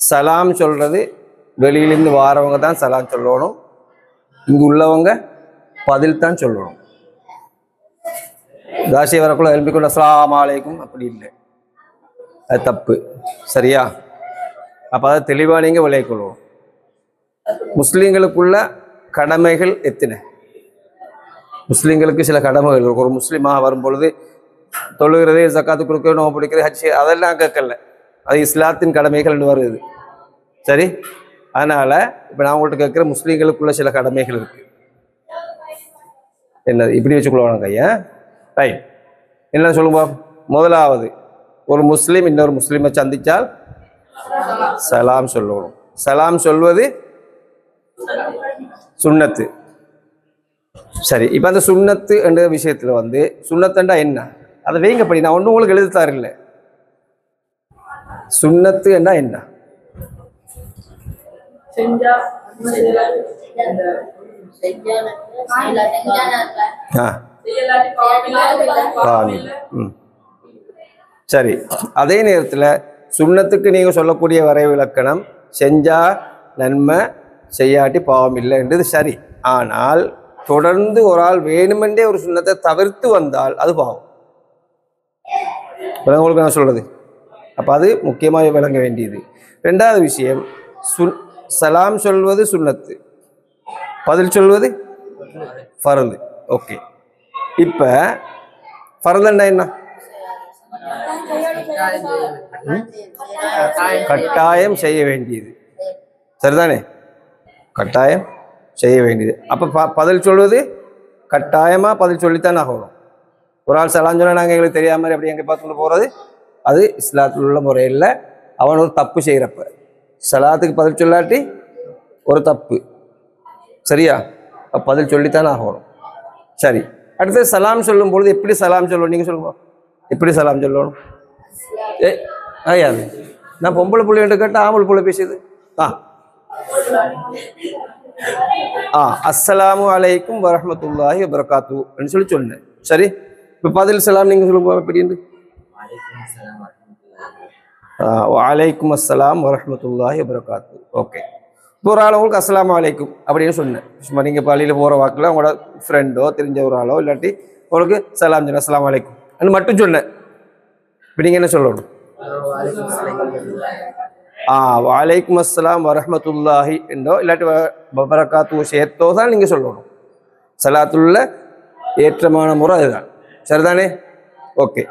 சலாம் சொல்றது வெளியிலிருந்து வாரவங்க தான் சலாம் சொல்லணும், இங்கு உள்ளவங்க பதில் தான் சொல்லணும். தாசி வரக்குள்ள எழுப்பிக்கொண்டு அஸ்ஸலாமு அலைக்கும் அப்படி இல்லை, அது தப்பு. சரியா? அப்போ அதை தெளிவாக நீங்கள் விளையக்கொள்வோம். முஸ்லீம்களுக்குள்ள கடமைகள் எத்தனை? முஸ்லீம்களுக்கு சில கடமைகள் இருக்கும். ஒரு முஸ்லீமாக வரும் பொழுது தொழுகிறது, ஜக்காத்து கொடுக்க, நோம்பு பிடிக்கிறது, ஹஜ் அதெல்லாம் கேட்கல, அது இஸ்லாத்தின் கடமைகள்னு வருது. சரி, அதனால இப்போ நான் உங்கள்கிட்ட கேட்குற முஸ்லீம்களுக்குள்ள சில கடமைகள் இருக்கு. என்னது இப்படி வச்சுக்கொள்வாங்க கையா? ரைட், என்ன சொல்லுங்க. முதலாவது, ஒரு முஸ்லீம் இன்னொரு முஸ்லீமை சந்திச்சால் சலாம் சொல்லணும். சலாம் சொல்வது சுன்னத்து. சரி, இப்போ அந்த சுன்னத்து என்ற விஷயத்துல வந்து சுன்னத்துண்டா என்ன அதை வைங்க படி, நான் ஒன்றும் உங்களுக்கு எழுதித்தாரு இல்லை. சுன்னத்து என்ன என்ன? சரி, அதே நேரத்தில் சுன்னத்துக்கு நீங்கள் சொல்லக்கூடிய வரைவு இலக்கணம் செஞ்சா நன்மை, செய்யாட்டி பாவம் இல்லை என்றது சரி. ஆனால் தொடர்ந்து ஒரு ஆள் வேணுமென்றே ஒரு சுன்னத்தை தவிர்த்து வந்தால் அது பாவம். உங்களுக்கு நான் சொல்றது அப்போ அது முக்கியமாக விளங்க வேண்டியது. ரெண்டாவது விஷயம், சலாம் சொல்வது சுன்னத்து, பதில் சொல்வது ஃபர்து. ஓகே, இப்போ ஃபர்துன்னா என்ன? கட்டாயம் செய்ய வேண்டியது. சரிதானே? கட்டாயம் செய்ய வேண்டியது. அப்போ பதில் சொல்வது கட்டாயமாக பதில் சொல்லித்தான் ஆகணும். ஒரு ஆள் சலாம் சொன்னால் நாங்கள் எங்களுக்கு தெரியாம மாதிரி அப்படி எங்கே பார்த்துட்டு போகிறது, அது இஸ்லாத்தில் உள்ள முறையில் அவன் ஒரு தப்பு செய்கிறப்ப சலாத்துக்கு பதில் சொல்லாட்டி ஒரு தப்பு. சரியா? பதில் சொல்லித்தான் ஆகணும். சரி, அடுத்து சலாம் சொல்லும் பொழுது எப்படி சலாம் சொல்லணும்? நீங்கள் சொல்லுங்க, எப்படி சலாம் சொல்லணும்? ஐயாது நான் பொம்பளை பிள்ளைகிட்ட கேட்டால் ஆம்பளை பிள்ளை பேசுது. அஸ்ஸலாமு அலைக்கும் வரஹ்மத்துல்லாஹி வபரகாத்துஹு சொல்லி சொன்னேன். சரி, இப்போ பதில் சலாம் நீங்கள் சொல்லுங்க எப்படின்னு. வலைக்கும் அஸ்ஸலாம் வரஹ்மத்துல்லாஹி வபரகாத்துஹு. ஓகே, இப்போ ஒரு ஆள் உங்களுக்கு அஸ்ஸலாமு அலைக்கும் அப்படின்னு சொன்னேன். சும்மா நீங்கள் பள்ளியில் போகிற வாக்கில் உங்களோட ஃப்ரெண்டோ தெரிஞ்ச ஒரு ஆளோ இல்லாட்டி உங்களுக்கு சலாம் சொன்னேன், அஸ்ஸலாமு அலைக்கும் அது மட்டும் சொன்னேன். இப்போ நீங்கள் என்ன சொல்லணும்? வலைக்கும் அஸ்ஸலாம் வரஹ்மத்துல்லாஹி என்றோ இல்லாட்டி வபரகாத்துஹு சேர்த்தோ தான் நீங்கள் சொல்லணும். சலாத்துள்ள ஏற்றமான முறை அதுதான். சரிதானே? ஓகே,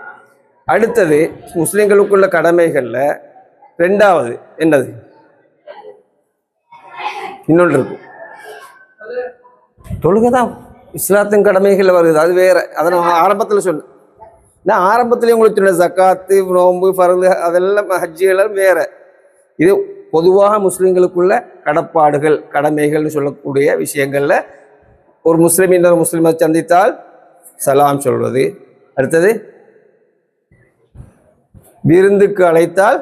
அடுத்தது முஸ்லிம்களுக்குள்ள கடமைகளில் ரெண்டாவது என்னது? இன்னொன்று இருக்கு, தொழுகை தான் இஸ்லாத்தின் கடமைகள் வருது, அது வேற. அதை நான் ஆரம்பத்தில் சொன்னேன். நான் ஆரம்பத்திலே உங்களுக்கு சொன்ன ஜக்காத்து, நோம்பு, ஃபர்து அதெல்லாம் ஹஜ்ஜுகள் வேற. இது பொதுவாக முஸ்லிம்களுக்குள்ள கடப்பாடுகள், கடமைகள்னு சொல்லக்கூடிய விஷயங்கள்ல ஒரு முஸ்லிம் இன்னொரு முஸ்லிமை சந்தித்தால் சலாம் சொல்வது. அடுத்தது விருந்துக்கு அழைத்தால்,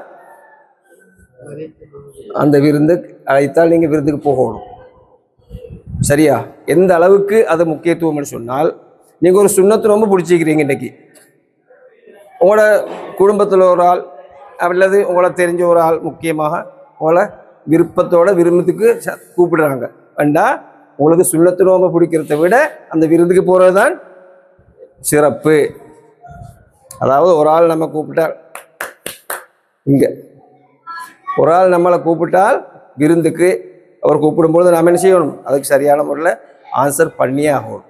அந்த விருந்துக்கு அழைத்தால் நீங்க விருந்துக்கு போகணும். சரியா? எந்த அளவுக்கு அது முக்கியத்துவம்னு சொன்னால், நீங்க ஒரு சுன்னத்து ரொம்ப பிடிச்சிக்கிறீங்க, இன்னைக்கு உங்களோட குடும்பத்தில் ஒரு ஆள் அல்லது உங்களை தெரிஞ்ச ஒரு ஆள் முக்கியமாக உங்களை விருப்பத்தோட விருந்துக்கு கூப்பிடுறாங்க வேண்டா, உங்களுக்கு சுன்னத்து நோம்பை பிடிக்கிறத விட அந்த விருந்துக்கு போகிறது தான் சிறப்பு. அதாவது ஒரு ஆள் நம்ம கூப்பிட்டால், இங்கே ஒரு ஆள் நம்மளை கூப்பிட்டால் விருந்துக்கு அவர் கூப்பிடும்பொழுது நாம் என்ன செய்யணும்? அதுக்கு சரியான முறையில் ஆன்சர் பண்ணியே ஆகணும்.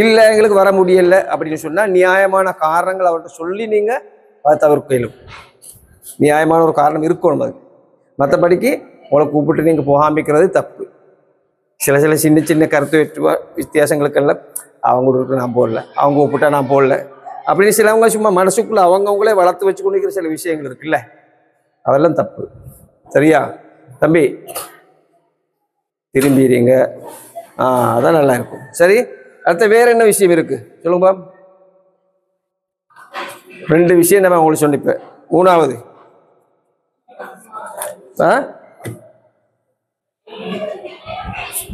இல்லை எங்களுக்கு வர முடியலை அப்படின்னு சொன்னால் நியாயமான காரணங்கள் அவர்கிட்ட சொல்லி நீங்கள் அதை தவிர்க்கலும். நியாயமான ஒரு காரணம் இருக்கணும் அதுக்கு. மற்றபடிக்கு உங்களை கூப்பிட்டு நீங்கள் போகாமிக்கிறது தப்பு. சில சின்ன சின்ன கருத்து வித்தியாசங்களுக்கெல்லாம் அவங்களுக்கு நான் போடல, அவங்க கூப்பிட்டா நான் போடல அப்படின்னு சிலவங்க சும்மா மனசுக்குள்ள அவங்கவுங்களே வளர்த்து வச்சு கொண்டிருக்கிற சில விஷயங்கள் இருக்குல்ல, அதெல்லாம் தப்பு. சரியா தம்பி? திரும்பிடுங்க. அதான் நல்லா இருக்கும். சரி, அடுத்த வேற என்ன விஷயம் இருக்கு சொல்லுங்க. ரெண்டு விஷயம் நம்ம உங்களுக்கு சொன்னிப்பேன். மூணாவது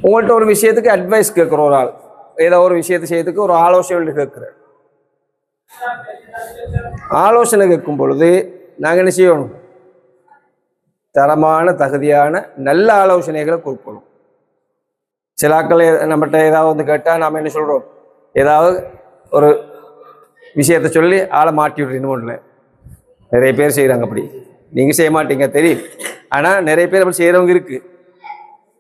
உங்கள்கிட்ட ஒரு விஷயத்துக்கு அட்வைஸ் கேட்குற ஒரு ஆள், ஏதோ ஒரு விஷயத்தை செய்யறதுக்கு ஒரு ஆலோசனை கேட்குற. ஆலோசனை கேட்கும் பொழுது நாங்கள் என்ன செய்யணும்? தரமான தகுதியான நல்ல ஆலோசனைகளை கொடுக்கணும். சிலாக்கள் நம்மகிட்ட ஏதாவது வந்து கேட்டால் நாம் என்ன சொல்கிறோம், ஏதாவது ஒரு விஷயத்த சொல்லி ஆளை மாட்டி விட்றீன்னு ஒன்றில் நிறைய பேர் செய்கிறாங்க. அப்படி நீங்கள் செய்ய மாட்டீங்க தெரியும், ஆனால் நிறைய பேர் அப்படி செய்கிறவங்க இருக்குது.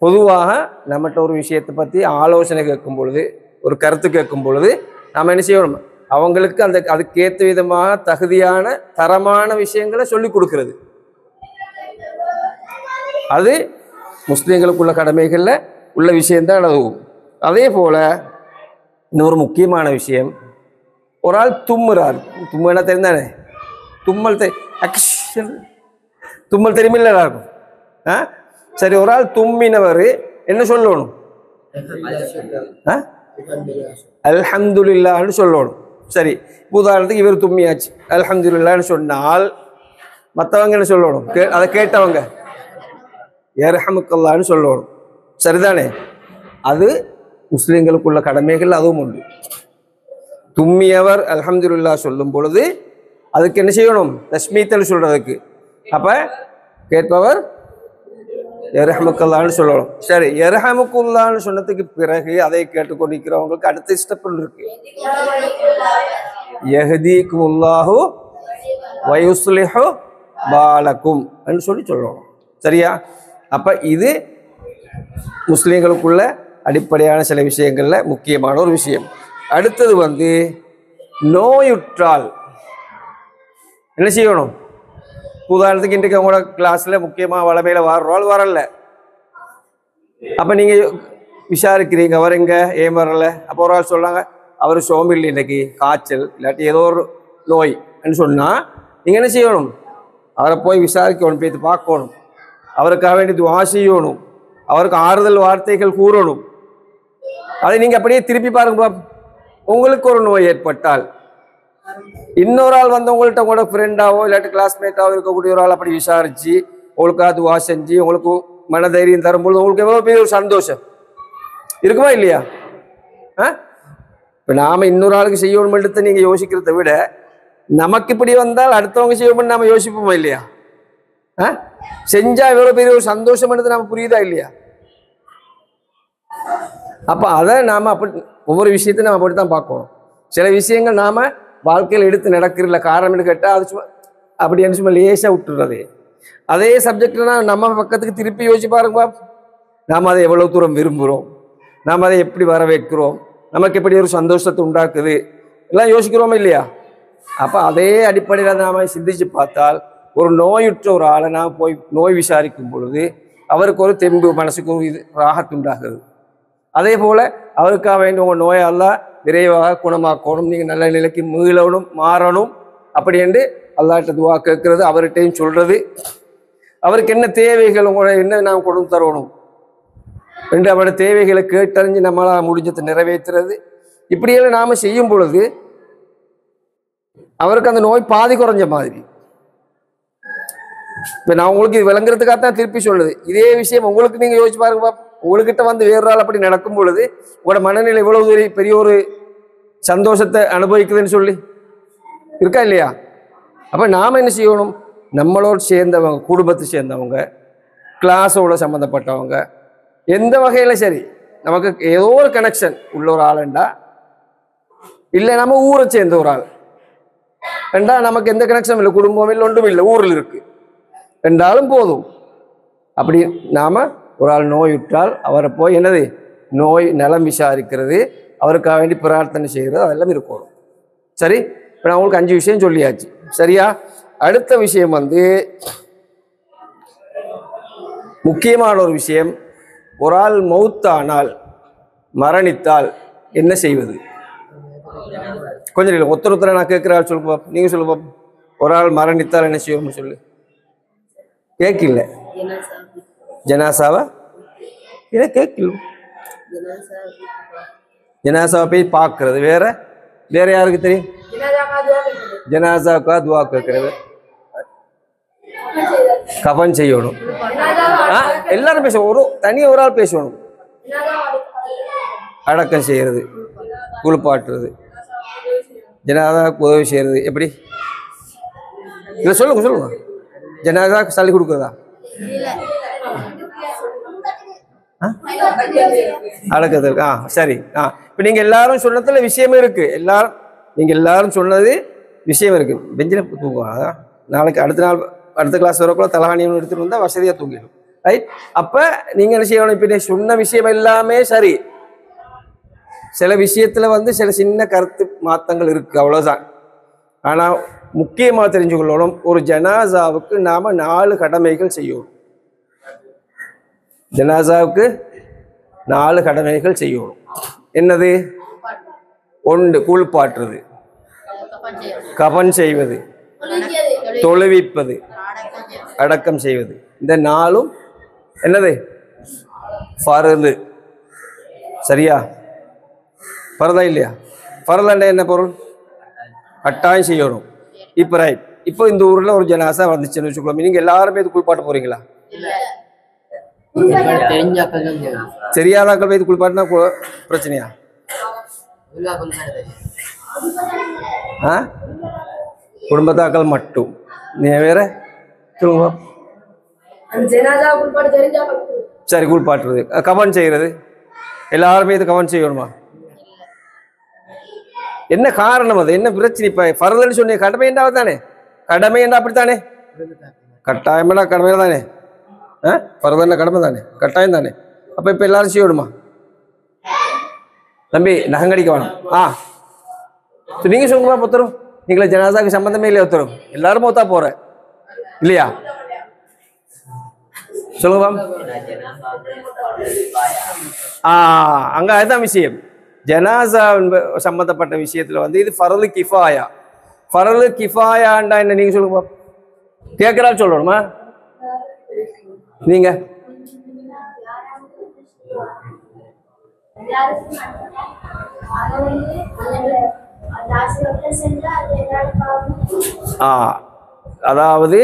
பொதுவாக நம்மகிட்ட ஒரு விஷயத்தை பற்றி ஆலோசனை கேட்கும் பொழுது, ஒரு கருத்து கேட்கும் பொழுது நாம் என்ன செய்யணும், அவங்களுக்கு அதுக்கேற்ற விதமாக தகுதியான தரமான விஷயங்களை சொல்லி கொடுக்கிறது. அது முஸ்லீம்களுக்குள்ள கடமைகளில் உள்ள விஷயம்தான் அதுவும். அதே போல் இன்னொரு முக்கியமான விஷயம், ஒரு ஆள் தும்முறார். தும்முனா தெரிந்தானே, தும்மல் தெரியுமில்ல எல்லாருக்கும். சரி, ஒரு ஆள் தும்மினவர் என்ன சொல்லணும், அல்ஹம்துலில்லாஹ்னு சொல்லணும். சரி, உதாரணத்துக்கு இவர் தும்மியாச்சு, அல்ஹம்துலில்லாஹ்னு சொன்னால் மற்றவங்க என்ன சொல்லணும், அதை கேட்டவங்க யர்ஹமுக்கல்லாஹ்னு சொல்லணும். சரிதானே? அது முஸ்லிம்களுக்குள்ள கடமைகள் அதுவும் உண்டு. தும்மியவர் அல்ஹம்துலில்லாஹ் சொல்லும் பொழுது அதுக்கு என்ன செய்யணும், தஸ்மீத்தல் சொல்றதுக்கு. அப்ப கேட்பவர் யர்ஹமுக்கல்லாஹ்னு சொல்லணும். சரி, யர்ஹமுக்கல்லாஹ்னு சொன்னதுக்கு பிறகு அதை கேட்டுக்கொண்டிருக்கிறவங்களுக்கு அடுத்த ஸ்டெப் இருக்கு, யஹ்தீகுமுல்லாஹு வ யுஸ்லிஹு பாலக்கும் என்று சொல்லி சொல்லணும். சரியா? அப்ப இது முஸ்லீம்களுக்குள்ள அடிப்படையான சில விஷயங்கள்ல முக்கியமான ஒரு விஷயம். அடுத்தது வந்து நோயுற்றால் என்ன செய்யணும். உதாரணத்துக்கு இன்றைக்கு அவங்களோட கிளாஸ்ல முக்கியமாக வளமையில வர்றால் வரல, அப்ப நீங்க விசாரிக்கிறீங்க அவர் எங்க ஏன் வரல. அப்போ ஒரு ஆள் சொல்றாங்க அவர் சோம்பில் இன்னைக்கு காய்ச்சல் இல்லாட்டி ஏதோ ஒரு நோய் சொன்னா நீங்க என்ன செய்யணும், அவரை போய் விசாரிக்கணும், போய் பார்க்கணும், அவருக்காக வேண்டி துஆ செய்யணும், அவருக்கு ஆறுதல் வார்த்தைகள் கூறணும். அதை நீங்க அப்படியே திருப்பி பாருங்க. உங்களுக்கு ஒரு நோய் ஏற்பட்டால் இன்னொரு ஆள் வந்து உங்கள்கிட்ட உங்களோட ஃப்ரெண்டாவோ இல்லாட்டி கிளாஸ்மேட்டாவோ இருக்கக்கூடிய ஒரு ஆள் அப்படி விசாரிச்சு உங்களுக்காக துஆ செஞ்சு உங்களுக்கு மனதைரியம் தரும்பொழுது உங்களுக்கு எவ்வளவு பெரிய ஒரு சந்தோஷம் இருக்குமா இல்லையா? இப்ப நாம இன்னொரு ஆளுக்கு செய்யணும் எடுத்து நீங்க யோசிக்கிறத விட நமக்கு இப்படி வந்தால் அடுத்தவங்க செய்யணும்னு நாம யோசிப்போமா இல்லையா? செஞ்சா எவ்வளவு பெரிய ஒரு சந்தோஷம் நாம புரியுதா இல்லையா? அப்ப அதை நாம அப்படி ஒவ்வொரு விஷயத்தையும் நாம அப்படித்தான் பார்க்கணும். சில விஷயங்கள் நாம வாழ்க்கையில் எடுத்து நடக்கிறதுல காரணம் கேட்டா அது சும்மா அப்படி என்ன சும்மா லேசா விட்டுறது. அதே சப்ஜெக்ட்னா நம்ம பக்கத்துக்கு திருப்பி யோசிச்சு பாருங்க, நாம அதை எவ்வளவு தூரம் விரும்புகிறோம், நாம் அதை எப்படி வர வைக்கிறோம், நமக்கு எப்படி ஒரு சந்தோஷத்தை உண்டாக்குது எல்லாம் யோசிக்கிறோமா இல்லையா? அப்ப அதே அடிப்படையில் நாம சிந்திச்சு பார்த்தால் ஒரு நோயுற்ற ஒரு ஆளை நாம் போய் நோய் விசாரிக்கும் பொழுது அவருக்கு ஒரு தெம்பு மனசுக்கும் இது ராகத்துண்டாகுது. அதே போல அவருக்காக வேண்டிய உங்கள் நோயெல்லாம் விரைவாக குணமாக்கணும், நீங்கள் நல்ல நிலைக்கு மீளணும் மாறணும் அப்படி என்று அல்லாஹ்ட்ட துஆ கேட்கறது, அவர்கிட்டையும் சொல்றது, அவருக்கு என்ன தேவைகள் உங்களை என்ன நாம் கொண்டு தரணும் என்று அவருடைய தேவைகளை கேட்டறிஞ்சு நம்மளால் முடிஞ்சதை நிறைவேற்றுறது. இப்படியெல்லாம் நாம செய்யும் பொழுது அவருக்கு அந்த நோய் பாதி குறைஞ்ச மாதிரி. இப்ப நான் உங்களுக்கு இது விளங்குறதுக்காகத்தான் திருப்பி சொல்லுது. இதே விஷயம் உங்களுக்கு நீங்க யோசிச்சு பாருங்க, உங்ககிட்ட வந்து வேறு ஆள் அப்படி நடக்கும் பொழுது உங்களோட மனநிலை இவ்வளவு பெரிய ஒரு சந்தோஷத்தை அனுபவிக்குதுன்னு சொல்லி இருக்கா இல்லையா? அப்ப நாம என்ன செய்யணும், நம்மளோட சேர்ந்தவங்க, குடும்பத்தை சேர்ந்தவங்க, கிளாஸோட சம்மந்தப்பட்டவங்க, எந்த வகையில சரி நமக்கு ஏதோ ஒரு கனெக்ஷன் உள்ள ஒரு ஆளுண்டா, இல்லை நம்ம ஊரை சேர்ந்த ஒரு ஆள் ரெண்டா, நமக்கு எந்த கனெக்ஷனும் இல்லை, குடும்பம் இல்லை, ஒன்றும் இல்லை, ஊரில் இருக்கு என்றாலும் போதும். அப்படி நாம ஒரு ஆள் நோயுற்றால் அவரை போய் என்னது நோய் நலம் விசாரிக்கிறது, அவருக்காக வேண்டி பிரார்த்தனை செய்கிறது, அதெல்லாம் இருக்கணும். சரி, இப்போ நான் உங்களுக்கு 5 விஷயம் சொல்லியாச்சு. சரியா? அடுத்த விஷயம் வந்து முக்கியமான ஒரு விஷயம், ஒரு ஆள் மௌத்தானால் மரணித்தால் என்ன செய்வது? கொஞ்சம் இல்லை, ஒருத்தர் நான் கேட்குற ஆள் சொல்லுங்க பாப்போம், நீங்க சொல்லுங்க பாப்போம். ஒரு ஆள் மரணித்தால் என்ன செய்வோம்னு சொல்லு. கேட்கல ஜனாசாவா இல்லை, கேட்கல ஜனாசாவை போய் பார்க்கறது. வேற வேற யாருக்கு தெரியும்? ஜனாசாவுக்கா துவா கேட்கறது, கஃன் செய்யணும். எல்லாரும் பேசணும், ஒரு தனியாக ஒரு ஆள் பேசணும். அடக்கம் செய்யறது, குளிப்பாட்டுறது, ஜனாதாவுக்கு உதவி செய்யறது. எப்படி இல்லை சொல்லுங்க சொல்லுங்க. ஜனாதாவுக்கு சளி கொடுக்குறதா? அடக்குதல். சரி. இப்ப நீங்க எல்லாரும் சொன்னதுல விஷயம் இருக்கு. நீங்க எல்லாரும் சொன்னது விஷயம் இருக்கு. பெஞ்சில தூங்குவாங்க. நாளைக்கு அடுத்த கிளாஸ் வரக்குள்ள தலகாணி எடுத்துட்டு வந்தா வசதியா தூங்கிடும். ரைட். அப்ப நீங்க என்ன செய்யணும்? இப்ப சொன்ன விஷயம் எல்லாமே சரி. சில விஷயத்துல சில சின்ன கருத்து மாற்றங்கள் இருக்கு, அவ்வளவுதான். ஆனா முக்கியமா தெரிஞ்சுக்கொள்ளணும், ஒரு ஜனாசாவுக்கு நாம 4 கடமைகள் செய்யணும். ஜனாசாவுக்கு 4 கடமைகள் செய்யணும். என்னது? 1 குளிப்பாட்டுறது, கஃன் செய்வது, தொழுவிப்பது, அடக்கம் செய்வது. இந்த 4ம் என்னது? ஃபர்து. சரியா? ஃபர்தா இல்லையா? ஃபர்தா என்ன பொருள்? கட்டாயம் செய்யணும். இப்ப ரைட். இப்போ இந்த ஊர்ல ஒரு ஜனாசா வந்துச்சுன்னு வச்சுக்கோங்க, நீங்க எல்லாருமே இது குளிப்பாட்ட போறீங்களா? தெரியாதாக்கள் போய் குளிப்பாட்டினா பிரச்சனையா? குடும்பத்தாக்கள் மட்டும். நீ வேற சொல்லுங்க. சரி, குளிப்பாட்டுறது, கஃன் செய்யறது, எல்லாருமே இது கஃன் செய்யணுமா? என்ன காரணம்? அது என்ன பிரச்சனை? இப்ப ஃபர்துன்னு சொன்னீங்க, கடமை என்றாவது தானே? கடமை என்றா அப்படித்தானே? கட்டாயம்னா கடமை தானே? ஃபர்துன்னா கடமை தானே, கட்டாயம் தானே? அப்ப இப்ப எல்லாரும் செய்யணுமா? தம்பி நகங்கடிக்க வேணும். நீங்க சொல்லுங்க ஒருத்தரும். நீங்களே ஜனாசாக்கு சம்பந்தமே இல்லையா? ஒருத்தரும் எல்லாரும் மொத்தா போற இல்லையா? சொல்லுங்க. அங்க அதுதான் விஷயம். ஜனாசா சம்பந்தப்பட்ட விஷயத்துல இது ஃபர்து கிஃபாயா. ஃபர்து கிஃபாயாண்டா என்ன? நீங்க சொல்லுங்க. கேட்கறாரு சொல்லணுமா? நீங்க அதாவது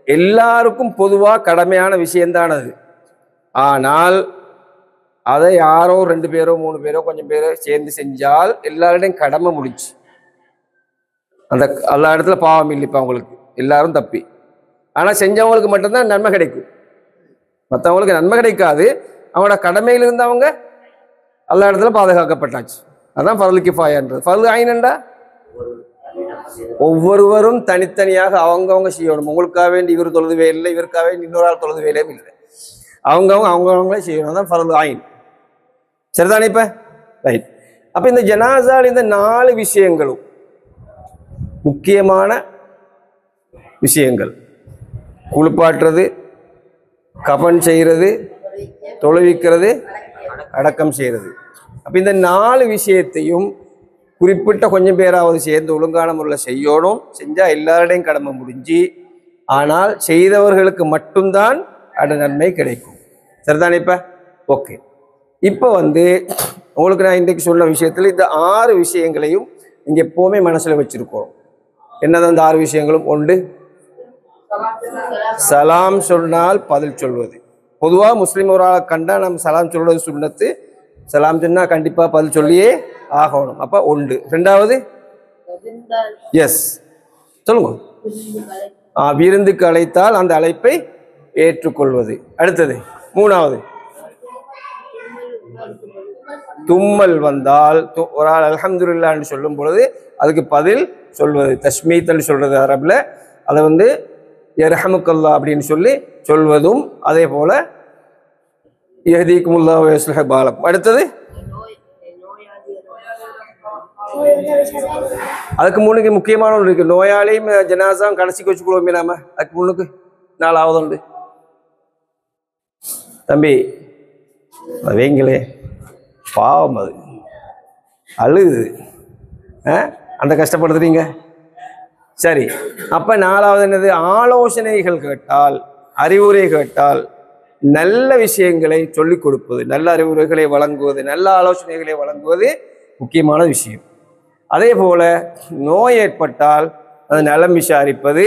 எல்லாருக்கும் பொதுவா கடமையான விஷயம்தான் அது. ஆனால் அதை யாரோ 2 பேரோ 3 பேரோ கொஞ்சம் பேரோ சேர்ந்து செஞ்சால் எல்லாருடையும் கடமை முடிச்சு. அந்த எல்லா இடத்துல பாவம் இல்லை. இப்ப அவங்களுக்கு எல்லாரும் தப்பி. ஆனா செஞ்சவங்களுக்கு மட்டும்தான் நன்மை கிடைக்கும், மற்றவங்களுக்கு நன்மை கிடைக்காது. அவங்களோட கடமையில் இருந்தவங்க எல்லா இடத்துல பாதுகாக்கப்பட்டாச்சு. அதான் ஃபர்து கிஃபாயான்றது. ஃபர்து ஐன்டா ஒவ்வொருவரும் தனித்தனியாக அவங்கவுங்க செய்யணும். உங்களுக்காக வேண்டி இவர் தொழுதுவே இல்லை, இவருக்காக வேண்டி இன்னொரு ஆள் தொழுதுவேலே இல்லை. அவங்கவுங்களே செய்யணும். தான் ஃபர்து ஐன். சரிதானே? இப்ப ரைட். அப்ப இந்த ஜனாசால் இந்த 4 விஷயங்களும் முக்கியமான விஷயங்கள். குளிப்பாட்டுறது, கஃன் செய்யறது, தொழுவிக்கிறது, அடக்கம் செய்யறது. அப்ப இந்த 4 விஷயத்தையும் குறிப்பிட்ட கொஞ்சம் பேராவது சேர்ந்து ஒழுங்கான முறையில் செய்யணும். செஞ்சா எல்லாருடையும் கடமை முடிஞ்சு. ஆனால் செய்தவர்களுக்கு மட்டும்தான் அது நன்மை கிடைக்கும். சரிதானே? இப்ப ஓகே. இப்போ உங்களுக்கு நான் இன்றைக்கு சொன்ன விஷயத்துல இந்த 6 விஷயங்களையும் நீங்க எப்பவுமே மனசுல வச்சிருக்கோம். என்னதான் இந்த 6 விஷயங்களும்? 1, சலாம் சொன்னால் பதில் சொல்வது. பொதுவா முஸ்லிம் ஒரு ஆளை கண்டா நம்ம சலாம் சொல்றது சுன்னத்து. சலாம் சொன்னா கண்டிப்பா பதில் சொல்லியே ஆகணும். அப்ப 1. 2வது எஸ் சொல்லுங்க. விருந்துக்கு அழைத்தால் அந்த அழைப்பை ஏற்றுக்கொள்வது. அடுத்தது 3வது தும்மல் வந்தால் ஒரு ஆள் அல்ஹம்துலில்லாஹ்னு சொல்லும் பொழுது அதுக்கு பதில் சொல்வது. தஸ்மீத் சொல்றது அரபுல. அதை யர்ஹமுக்கல்லாஹ் அப்படின்னு சொல்லி சொல்வதும் அதே போல யஹ்தீகுமுல்லாஹு வ யுஸ்லிஹ் பாலக்கும். அடுத்தது அதுக்கு முன்னுக்கு முக்கியமான ஒன்று இருக்கு. நோயாளியும் ஜனாசாவும் கடைசிக்கு வச்சுக்கொள்வோமே நாம. அதுக்கு முன்னுக்கு 4வது உண்டு. தம்பி வைங்களே, பாவம் அது அழுகுது. அந்த கஷ்டப்படுத்துறீங்க. சரி, அப்ப 4வது என்னது? ஆலோசனைகள் கேட்டால், அறிவுரை கேட்டால் நல்ல விஷயங்களை சொல்லிக் கொடுப்பது, நல்ல அறிவுரைகளை வழங்குவது, நல்ல ஆலோசனைகளை வழங்குவது முக்கியமான விஷயம். அதே போல நோய் ஏற்பட்டால் அது நலம் விசாரிப்பது,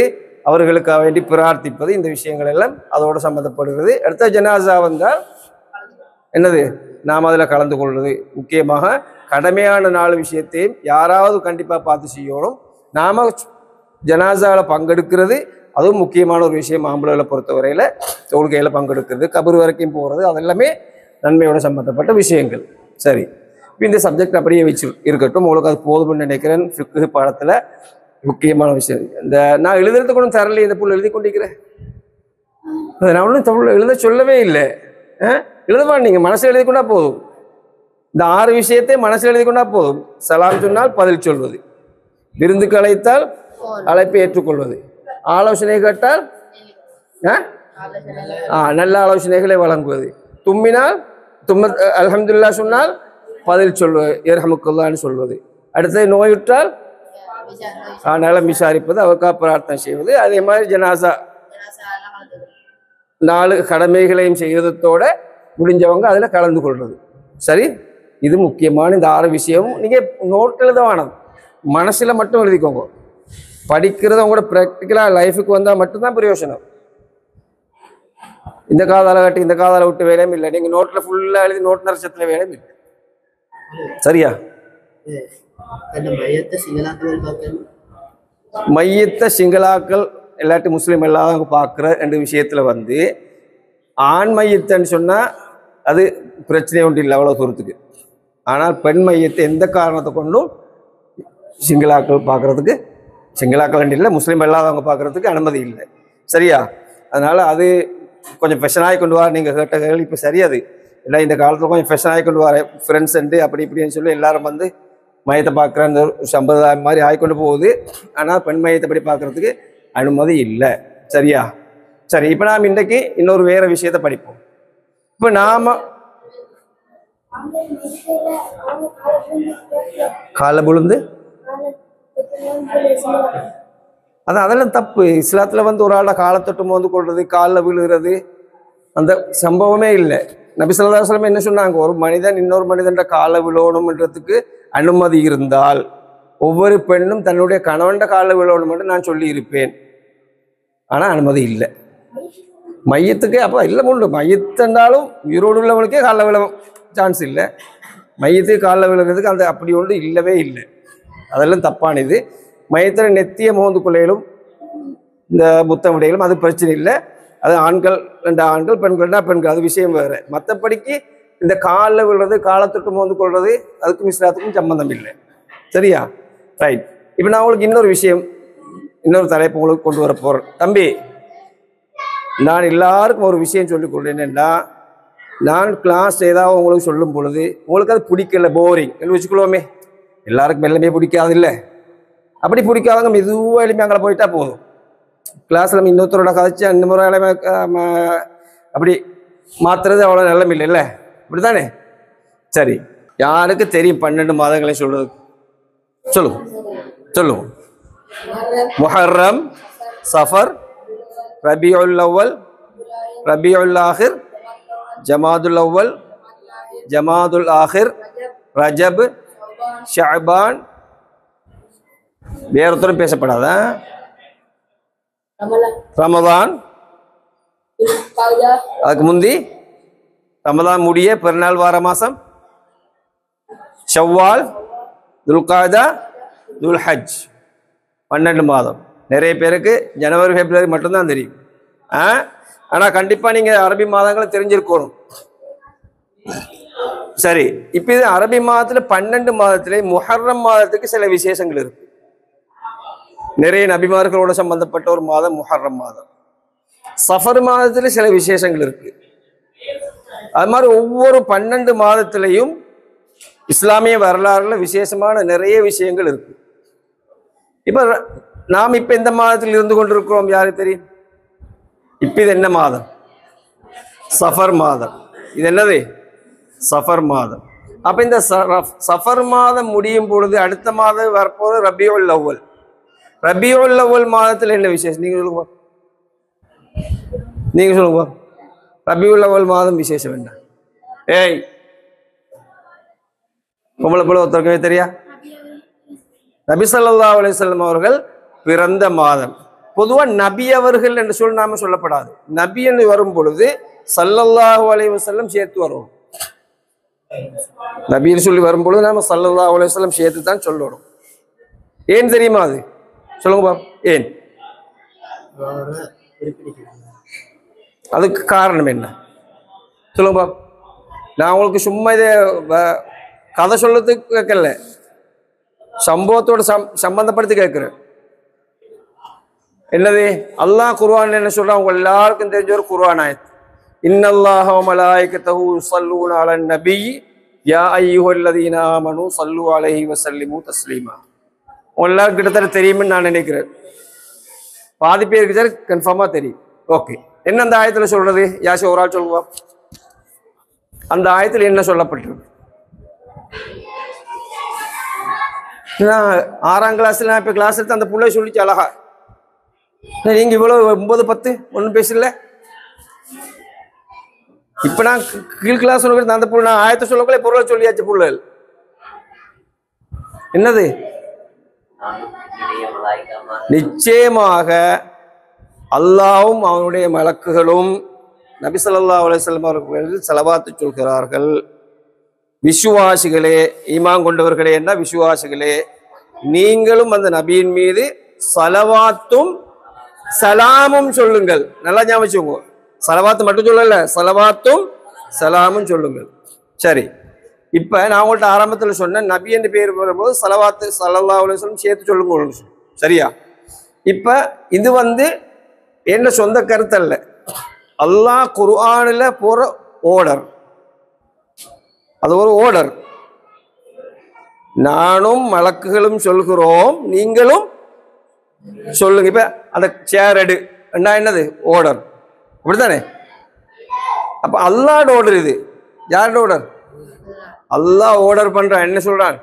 அவர்களுக்காக வேண்டி பிரார்த்திப்பது, இந்த விஷயங்கள் எல்லாம் அதோடு சம்பந்தப்படுகிறது. அடுத்த ஜனாசா வந்தால் என்னது? நாம் அதில் கலந்து கொள்வது. முக்கியமாக கடமையான 4 விஷயத்தையும் யாராவது கண்டிப்பாக பார்த்து செய்யணும். நாம ஜனாசாவில் பங்கெடுக்கிறது அதுவும் முக்கியமான ஒரு விஷயம். ஆம்பளைகளை பொறுத்தவரையில் தொழுகையில பங்கெடுக்கிறது, கபர் வரைக்கும் போகிறது, அதெல்லாமே நன்மையோட சம்பந்தப்பட்ட விஷயங்கள். சரி, இந்த சப்ஜெக்ட் அப்படியே வச்சு இருக்கட்டும். உங்களுக்கு அது போதும்னு நினைக்கிறேன். ஃபிக்ஹ் பாடத்துல முக்கியமான விஷயம். இந்த நான் எழுதுறது கூட தரல, இந்த புள்ள எழுதி கொண்டிருக்கிறேன். நான் ஒன்றும் தமிழ் எழுத சொல்லவே இல்லை. எழுதுவா, நீங்க மனசில் எழுதி கொண்டா போதும். இந்த 6 விஷயத்தை மனசில் எழுதி கொண்டா போதும். சலாம் சொன்னால் பதில் சொல்வது, விருந்துக்கு அழைத்தால் அழைப்பை ஏற்றுக்கொள்வது, ஆலோசனை கேட்டால் நல்ல ஆலோசனைகளை வழங்குவது, தும்மினால் அல்ஹம்துலில்லாஹ் சொன்னால் பதில் சொல்வது, யர்ஹமுக்கல்லாஹ்னு சொல்வது, அடுத்தது நோயுற்றால் நலம் விசாரிப்பது, அவருக்கா பிரார்த்தனை செய்வது, அதே மாதிரி ஜனாசா 4 கடமைகளையும் செய்வதோட முடிஞ்சவங்க அதுல கலந்து கொள்வது. சரி, இது முக்கியமான இந்த 6 விஷயமும் நீங்க நோட் எழுத வேணும், மனசுல மட்டும் எழுதிக்கோங்க. படிக்கிறது உங்களோட ப்ராக்டிக்கலா லைஃபுக்கு வந்தா மட்டும்தான் பிரயோஜனம். இந்த காதால கட்டி இந்த காதால விட்டு வேலையும் இல்லை. நீங்க நோட்ல ஃபுல்லா எழுதி நோட் நரசத்துல வேலையும் இல்லை. சரியா? மையத்தை சிங்களாக்கள் எல்லாட்டி முஸ்லீம் எல்லாம் பார்க்குற 2 விஷயத்துல வந்து ஆண் மையத்தைன்னு சொன்னா அது பிரச்சனை ஒன்று இல்லை அவ்வளோ தூரத்துக்கு. ஆனால் பெண் மையத்தை எந்த காரணத்தை கொண்டும் சிங்களாக்கள் பார்க்கறதுக்கு, சிங்களாக்கள் இல்லை முஸ்லீம் இல்லாதவங்க பார்க்கறதுக்கு அனுமதி இல்லை. சரியா? அதனால அது கொஞ்சம் ஃபெஷனாகி கொண்டு வர. நீங்கள் கேட்ட கேள்வி இப்போ சரியாது இல்லை, இந்த காலத்தில் கொஞ்சம் ஃபெஷனாகி கொண்டு வர ஃப்ரெண்ட்ஸ் உண்டு அப்படி இப்படின்னு சொல்லி எல்லாரும் வந்து மையத்தை பார்க்குற அந்த சம்பிரதாயம் மாதிரி ஆகிக்கொண்டு போகுது. ஆனால் பெண் மையத்தை படி பார்க்கறதுக்கு அனுமதி இல்லை. சரியா? சரி, இப்போ நாம் இன்றைக்கு இன்னொரு வேற விஷயத்தை படிப்போம். இப்போ நாம காலை விழுந்து அதெல்லாம் தப்பு. இஸ்லாத்துல வந்து ஒரு ஆளோட காலை தொட்டு மோந்து கொள்றது, காலில் விழுகிறது, அந்த சம்பவமே இல்லை. நபி ஸல்லல்லாஹு அலைஹி வஸல்லம் என்ன சொன்னாங்க? ஒரு மனிதன் இன்னொரு மனிதன் காலை விழணும்ன்றதுக்கு அனுமதி இருந்தால் ஒவ்வொரு பெண்ணும் தன்னுடைய கணவன் காலை விழணும் என்று நான் சொல்லி இருப்பேன். ஆனா அனுமதி இல்லை. மையத்துக்கே அப்போ இல்லை உண்டு. மையத்தென்றாலும் உயிரோடு உள்ளவங்களுக்கே காலில் விழ சான்ஸ் இல்லை. மையத்துக்கு காலில் விழுகிறதுக்கு அந்த அப்படி ஒன்று இல்லவே இல்லை. அதெல்லாம் தப்பானது. மையத்தில் நெத்திய மோந்து கொள்ளையிலும் இந்த புத்தம் விடையிலும் அது பிரச்சனை இல்லை. அது ஆண்கள் 2 ஆண்கள், பெண்கள் 2 பெண்கள், அது விஷயம் வேறு. மற்றபடிக்கு இந்த காலில் விழுறது, காலை தொட்டு மோந்து கொள்வது அதுக்கும் இஸ்லாத்துக்கும் சம்பந்தம் இல்லை. சரியா? ரைட். இப்போ நான் உங்களுக்கு இன்னொரு விஷயம், இன்னொரு தலைப்பு உங்களுக்கு கொண்டு வர போகிறேன். தம்பி, நான் எல்லாருக்கும் ஒரு விஷயம் சொல்லிக் கொள்றேன். என்னென்னா, நான் கிளாஸ் ஏதாவது உங்களுக்கு சொல்லும் பொழுது உங்களுக்கு அது பிடிக்கல, போரிங் என்று வச்சுக்கொள்வோமே. எல்லாருக்கும் எல்லாமே பிடிக்காது இல்லை. அப்படி பிடிக்காதவங்க மெதுவாக எழுப்பி அங்கே போயிட்டா போதும். கிளாஸில் நம்ம இன்னொருத்தரோட கதைச்சு அந்த முறை அப்படி மாத்துறது அவ்வளோ நல்லமில்லை இல்லை, இப்படித்தானே? சரி, யாருக்கு தெரியும் 12 மாதங்களை சொல்றது? சொல்லுங்க சொல்லுங்க. முஹர்ரம், சஃபர், ரபியுல் அவ்வல், ரபியுல் ஆஹிர், ஜமாதுல் அவ்வல், ஜமாதுல் ஆஹிர், ரஜப், ஷஅபான். வேற ஒருத்தரும் பேசப்படாத. ரமதான், அதுக்கு முந்தி ரமதான் முடிய பெருநாள் வார மாசம், ஷவ்வால், துல்காதா, துல்ஹஜ், 12 மாதம். நிறைய பேருக்கு ஜனவரி பிப்ரவரி மட்டும்தான் தெரியும். ஆனா கண்டிப்பா நீங்க அரபி மாதங்களை தெரிஞ்சிருக்கணும். சரி, இப்ப இது அரபி மாதத்துல 12 மாதத்திலே முஹர்ரம் மாதத்துக்கு சில விசேஷங்கள் இருக்கு. நிறைய நபிமார்களோட சம்பந்தப்பட்ட ஒரு மாதம் முஹர்ரம் மாதம். சஃபர் மாதத்துல சில விசேஷங்கள் இருக்கு. அது மாதிரி ஒவ்வொரு 12 மாதத்திலையும் இஸ்லாமிய வரலாறுல விசேஷமான நிறைய விஷயங்கள் இருக்கு. இப்ப நாம் இப்ப எந்த மாதத்தில் இருந்து கொண்டிருக்கிறோம் யாருக்கு தெரியும்? இப்ப இது என்ன மாதம்? சஃபர் மாதம். இது என்னது? சஃபர் மாதம். அப்ப இந்த சஃபர் மாதம் முடியும் பொழுது அடுத்த மாதம் வரப்போது ரபியுல் அவ்வல். ரபியுல் அவ்வல் மாதத்துல என்ன விசேஷம்? நீங்க சொல்லுங்க, நீங்க சொல்லுங்க. ரபியுல் அவ்வல் மாதம் விசேஷம் என்ன? ஏய், பொம்பளை போல ஒருத்தருக்கவே தெரியா? நபி ஸல்லல்லாஹு அலைஹி வஸல்லம் அவர்கள் பிறந்த மாதம். பொதுவா நபி அவர்கள் என்று சொல்லி நாம சொல்லப்படாது. நபி என்று வரும் பொழுது ஸல்லல்லாஹு அலைஹி வஸல்லம் சேர்த்து வரும். நபின்னு சொல்லி வரும் பொழுது நாம ஸல்லல்லாஹு அலைஹி வஸல்லம் சேர்த்து தான் சொல்லணும். ஏன் தெரியுமா? அது சொல்லுங்க பாப்போம். ஏன்? அதுக்கு காரணம் என்ன சொல்லுங்கப்பா. நான் உங்களுக்கு சும்மா இதை கதை சொல்றதுக்கு கேட்கல, சம்பவத்தோட சம்பந்தப்படுத்தி கேட்கிறேன். என்னது? அல்லாஹ் குர்ஆன்ல என்ன சொல்றான்? உங்க எல்லாருக்கும் தெரிஞ்ச ஒரு குர்ஆன் ஆயத், இன்னல்லாஹ வ மலாயிகத்தஹு யுஸல்லூன அலன் நபி யா அய்யுஹல்லதீன ஆமனூ ஸல்லூ அலைஹி வஸல்லிமு தஸ்லீமா. உங்க எல்லாருக்கும் கிட்டத்தட்ட தெரியும்னு நான் நினைக்கிறேன். பாதி பேருக்கு சார் கன்ஃபார்மா தெரியும். ஓகே, என்ன அந்த ஆயத்துல சொல்றது? யாசி ஒரு ஆள் சொல்லுவா, அந்த ஆயத்தில் என்ன சொல்லப்பட்டிருக்கு? நான் 6ஆம் கிளாஸ்ல நான் இப்போ கிளாஸ் எடுத்து அந்த பிள்ளை சொல்லிச்சு அழகா. நீங்க இவ்வளவு 9, 10 ஒன்றும் பேசல. இப்ப நான் கீழ் கிளாஸ் சொல்ல அந்த புள்ள நான் ஆயத்தை சொல்லக்குள்ள பொருளை சொல்லியாச்சு. புள்ளல் என்னது? நிச்சயமாக அல்லாஹ்வும் அவனுடைய மலக்குகளும் நபி ஸல்லல்லாஹு அலைஹி வஸல்லம் அவர்கள் ஸலவாத்து சொல்கிறார்கள். விசுவாசிகளே, ஈமான் கொண்டவர்களே, என்ன விசுவாசிகளே, நீங்களும் அந்த நபியின் மீது ஸலவாத்தும் சலாமும் சொல்லுங்கள். நல்லா ஞாபகம் வச்சுக்கோங்க, சலவாத்து மட்டும் சொல்லல, சலவாத்தும் சலாமும் சொல்லுங்கள். சரி, இப்ப நான் உங்கள்கிட்ட ஆரம்பத்தில் சொன்னேன், நபி என்று பேர் வரும்போது சலவாத்து ஸல்லல்லாஹு அலைஹி வஸல்லம் சேர்த்து சொல்லுங்க. சரியா? இப்ப இது என்ன சொந்த கருத்து அல்ல, அல்லாஹ் குர்ஆனில் போற ஓர்டர். அது ஒரு ஓர்டர். நானும் மலக்குகளும் சொல்கிறோம், நீங்களும் சொல்லுங்க. இப்ப அந்த சேர் எடு என்னது? ஓர்டர். அப்படித்தானே? அப்ப அல்லாஹ்வோட ஓர்டர் இது. யாரோட ஓர்டர்? அல்லாஹ் ஓர்டர் பண்றான். என்ன சொல்றான்?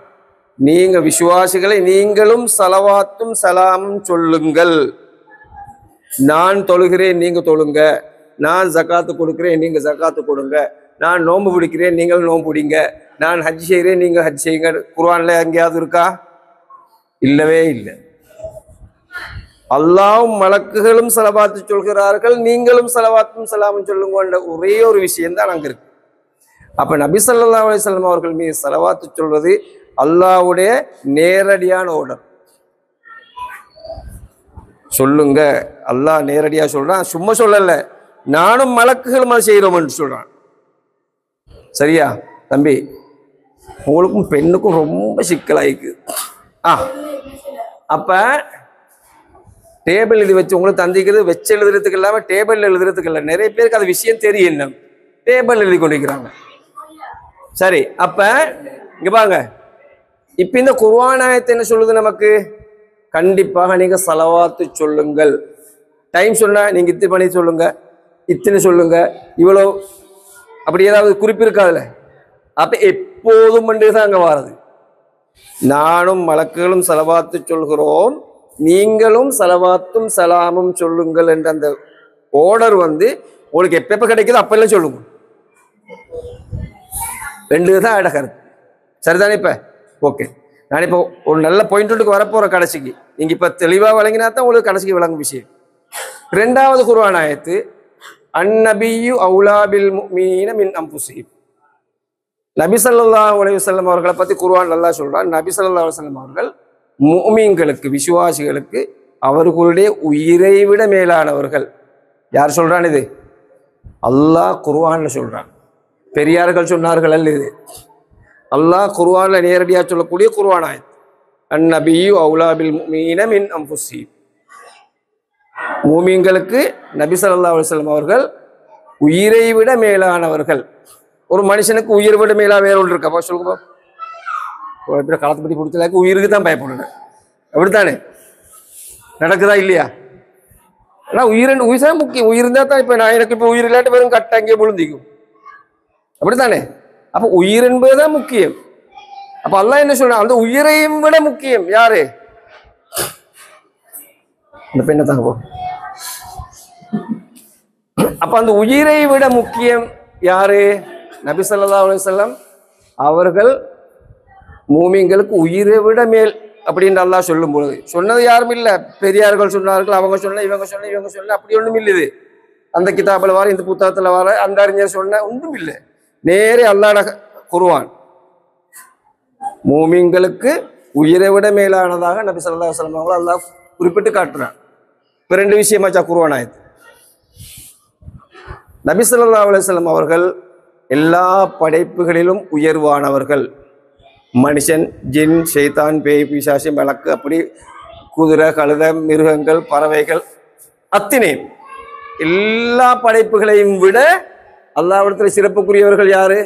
நீங்க விசுவாசிகளை நீங்களும் ஸலவாத்தும் சலாமும் சொல்லுங்கள். நான் தொழுகிறேன், நீங்க தொழுங்க. நான் ஜகாத்து கொடுக்கிறேன், நீங்க ஜகாத்து கொடுங்க. நான் நோன்பு பிடிக்கிறேன், நீங்கள் நோன்பு பிடிங்க. நான் ஹஜ் செய்கிறேன், நீங்க ஹஜ் செய்யுங்க. குர்ஆன்ல எங்கேயாவது இருக்கா? இல்லவே இல்லை. அல்லாஹ்வும் மலக்குகளும் ஸலவாத்து சொல்கிறார்கள், நீங்களும் ஸலவாத்தும் சலாமும் சொல்லுங்க. ஒரே ஒரு விஷயம் தான் அங்க இருக்கு. அப்ப நபி ஸல்லல்லாஹு அலைஹி வஸல்லம் அவர்கள் மீது ஸலவாத்து சொல்வது அல்லாஹ்வுடைய நேரடியான ஓர்டர். சொல்லுங்க, அல்லாஹ் நேரடியா சொல்றான், சும்மா சொல்லல. நானும் மலக்குகளும் அதை செய்கிறோம் என்று சொல்றான். சரியா தம்பி? உங்களுக்கும் பெண்ணுக்கும் ரொம்ப சிக்கலாயிருக்கு. அப்ப டேபிள் இது வச்சு உங்களுக்கு தந்திக்கிறது வச்சு எழுதுறதுக்கு இல்லாம டேபிள் எழுதுறதுக்கு இல்லை. நிறைய பேருக்கு அது விஷயம் தெரியும், என்ன டேபிள் எழுதி கொண்டிருக்கிறாங்க. சரி, அப்ப இங்க பாருங்க, இப்ப இந்த குர்ஆன் ஆயத்து என்ன சொல்லுது நமக்கு? கண்டிப்பாக நீங்க ஸலவாத்து சொல்லுங்கள். டைம் சொன்னா நீங்க இத்தனை பண்ணி சொல்லுங்க, இத்தனை சொல்லுங்க, இவ்வளோ அப்படி ஏதாவது குறிப்பு இருக்காதுல்ல. அப்ப எப்போதும் தான் அங்க வாரது. நானும் மலக்குகளும் ஸலவாத்து சொல்கிறோம், நீங்களும் ஸலவாத்தும் சலாமும் சொல்லுங்கள் என்ற அந்த ஓர்டர் உங்களுக்கு எப்ப கிடைக்குது அப்பெல்லாம் சொல்லுங்க. ரெண்டு தான் அடக்கிறது. சரிதானே? இப்ப ஓகே, நான் இப்போ ஒரு நல்ல பாயிண்ட்டுக்கு வரப்போற கடைசிக்கு. நீங்க இப்ப தெளிவா வழங்கினா தான் உங்களுக்கு கடைசிக்கு விளங்கும் விஷயம். 2வது குர்ஆன் ஆயத்து, அந்நபியு அவுலா பில் முஃமினீன மின் அன்ஃபுஸிஹிம். நபி ஸல்லல்லாஹு அலைஹி வஸல்லம் அவர்களை பத்தி குர்ஆன் அல்லாஹ் சொல்றான், நபி ஸல்லல்லாஹு அலைஹி வஸல்லம் அவர்கள் முஃமின்களுக்கு, விசுவாசிகளுக்கு அவர்களுடைய உயிரை விட மேலானவர்கள். யார் சொல்றான் இது? அல்லாஹ் குர்ஆன்ல சொல்றான். பெரியார்கள் சொன்னார்கள் அல்ல, இது அல்லாஹ் குர்ஆன்ல நேரடியாக சொல்லக்கூடிய குர்ஆன் ஆயத். அந்நபியு அவுலா பில் முஃமினீன மின் அன்ஃபுஸிஹிம். முஃமின்களுக்கு நபி ஸல்லல்லாஹு அலைஹி வஸல்லம் அவர்கள் உயிரை விட மேலானவர்கள். ஒரு மனுஷனுக்கு உயிரை விட மேலா வேற ஒன்று இருக்கா? சொல்லுங்க. காலத்தை பற்றி கொடுத்தலாக்கு உயிருக்கு தான் பயப்படுங்க. அப்படித்தானே? நடக்குதா இல்லையா? ஆனா உயிர் தான் முக்கியம். உயிர் இருந்தா தான் இப்ப நான் எனக்கு இப்ப உயிர் இல்லாட்டி வெறும் கட்ட அங்கே விழுந்திக்கும். அப்படித்தானே? அப்ப உயிர் என்பதுதான் முக்கியம். அப்ப அல்லாஹ் என்ன சொல்றான்? அந்த உயிரையும் விட முக்கியம் யாரு? அந்த பெண்ணை தாங்க போ. அப்ப அந்த உயிரை விட முக்கியம் யாரு? நபி ஸல்லல்லாஹு அலைஹி வஸல்லம் அவர்கள் மூமின்களுக்கு உயிரை விட மேல் அப்படின்னு அல்லாஹ் சொல்லும் பொழுது சொன்னது யாரும் இல்லை. பெரியார்கள் சொன்னார்கள், அவங்க சொன்ன, இவங்க சொன்ன, இவங்க சொன்ன, அப்படி ஒன்றும் இல்லை. அந்த கிதாபில் வர, இந்த புத்தகத்தில் வர, அந்த அறிஞர் சொன்ன ஒன்றும் இல்லை. நேரே அல்லாஹ் குர்ஆன் மூமின்களுக்கு உயிரை விட மேலானதாக நபி ஸல்லல்லாஹு அலைஹி வஸல்லம் அவர்கள் அல்லாஹ் குறிப்பிட்டு காட்டுறான். இப்ப 2 விஷயமாச்சா குர்ஆன் ஆயத்து. நபி ஸல்லல்லாஹு அலைஹி வஸல்லம் அவர்கள் எல்லா படைப்புகளிலும் உயர்வானவர்கள். மனுஷன், ஜின், ஷைத்தான், பேய், பிசாசு, மலக்கு, அப்படி குதிரை, கழுதை, மிருகங்கள், பறவைகள், அத்தனை எல்லா படைப்புகளையும் விட அல்லாஹ்விடத்தில் சிறப்புக்குரியவர்கள் யாரு?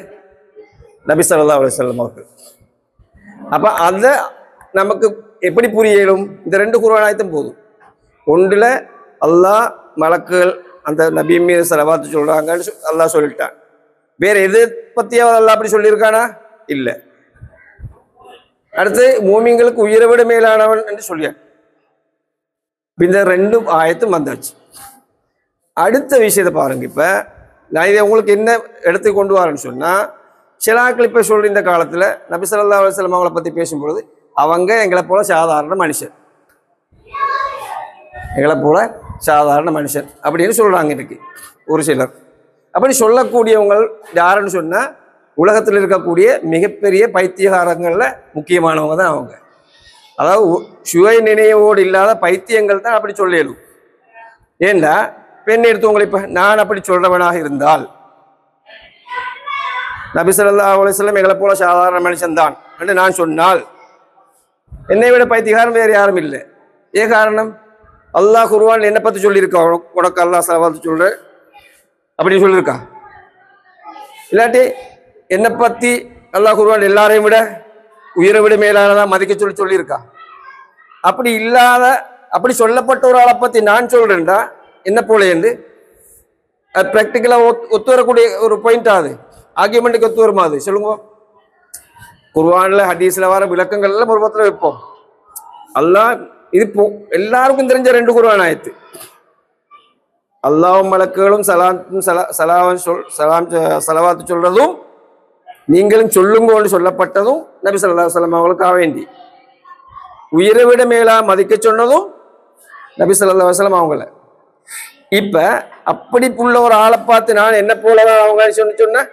நபி ஸல்லல்லாஹு அலைஹி வஸல்லம் அவர்கள். அப்ப அதை நமக்கு எப்படி புரியலும்? இந்த 2 குர்ஆன் ஆயத்தும் போதும். ஒன்றில் அல்லாஹ், மலக்குகள் அந்த நபி மீது ஸலவாத் சொல்றாங்கன்னு அல்லாஹ் சொல்லிட்டான். வேற எது பத்தியாவது அல்லாஹ் அப்படி சொல்லியிருக்கானா? இல்லை. அடுத்து மூமின்களுக்கு உயிரை விட மேலானவன் என்று சொல்லியான். இந்த 2 ஆயத்தும் வந்தாச்சு. அடுத்த விஷயத்தை பாருங்க. இப்ப நான் இதை உங்களுக்கு என்ன எடுத்து கொண்டு வரேன்னு சொன்னா, சிலாக்கள் இப்ப சொல்ற இந்த காலத்துல நபி ஸல்லல்லாஹு அலைஹி வஸல்லம் அவங்களை பத்தி பேசும்பொழுது அவங்க எங்களை போல சாதாரண மனுஷன், எங்களை போல சாதாரண மனுஷன் அப்படின்னு சொல்றாங்க இருக்கு ஒரு சிலர். அப்படி சொல்லக்கூடியவங்க யாருன்னு சொன்னா, உலகத்தில் இருக்கக்கூடிய மிகப்பெரிய பைத்தியகாரங்கள்ல முக்கியமானவங்க தான் அவங்க. அதாவது சுய நினைவோடு இல்லாத பைத்தியங்கள் தான் அப்படி சொல்லிடும். ஏண்டா பெண் எடுத்தவங்களை இப்ப நான் அப்படி சொல்றவனாக இருந்தால், நபி ஸல்லல்லாஹு அலைஹி வஸல்லம் எங்களை போல சாதாரண மனுஷன் தான் என்று நான் சொன்னால், என்னை விட பைத்தியகாரம் வேறு யாரும் இல்லை. ஏன் காரணம்? அல்லாஹ் குர்ஆன் என்னை பத்தி சொல்லியிருக்கா? உனக்கு அல்லாஹ் ஸலவாத் சொல்ற அப்படின்னு சொல்லியிருக்கா? இல்லாட்டி என்னை பத்தி அல்லாஹ் குர்ஆன் எல்லாரையும் விட உயிரை விட மேலானதான் மதிக்க சொல்லியிருக்கா? அப்படி இல்லாத, அப்படி சொல்லப்பட்ட ஒரு ஆளை பத்தி நான் சொல்றேன்டா என்ன போல என்று பிராக்டிக்கலா ஒத்து வரக்கூடிய ஒரு பாயிண்ட். அது ஆர்கியூமெண்ட்டுக்கு ஒத்து வருமா? அது சொல்லுங்க. குர்ஆன்ல ஹதீஸ்ல வர விளக்கங்கள் எல்லாம் ஒரு பத்திரம் வைப்போம். அல்லாஹ் இது எல்லாருக்கும் தெரிஞ்ச 2 குர்ஆன் ஆயத்து. அல்லாஹ்வும் மலக்குகளும் ஸலவாத் சொல்றதும் நீங்களும் சொல்லுங்கன்னு சொல்லப்பட்டதும் நபி ஸல்லல்லாஹு அலைஹி வஸல்லம் அவங்களுக்காக வேண்டி. உயிரை விட மேலா மதிக்க சொன்னதும் நபி ஸல்லல்லாஹு அலைஹி வஸல்லம் அவங்கள. இப்ப அப்படி புள்ள ஒரு ஆளை பார்த்து நான் என்ன போலதான் அவங்க சொன்ன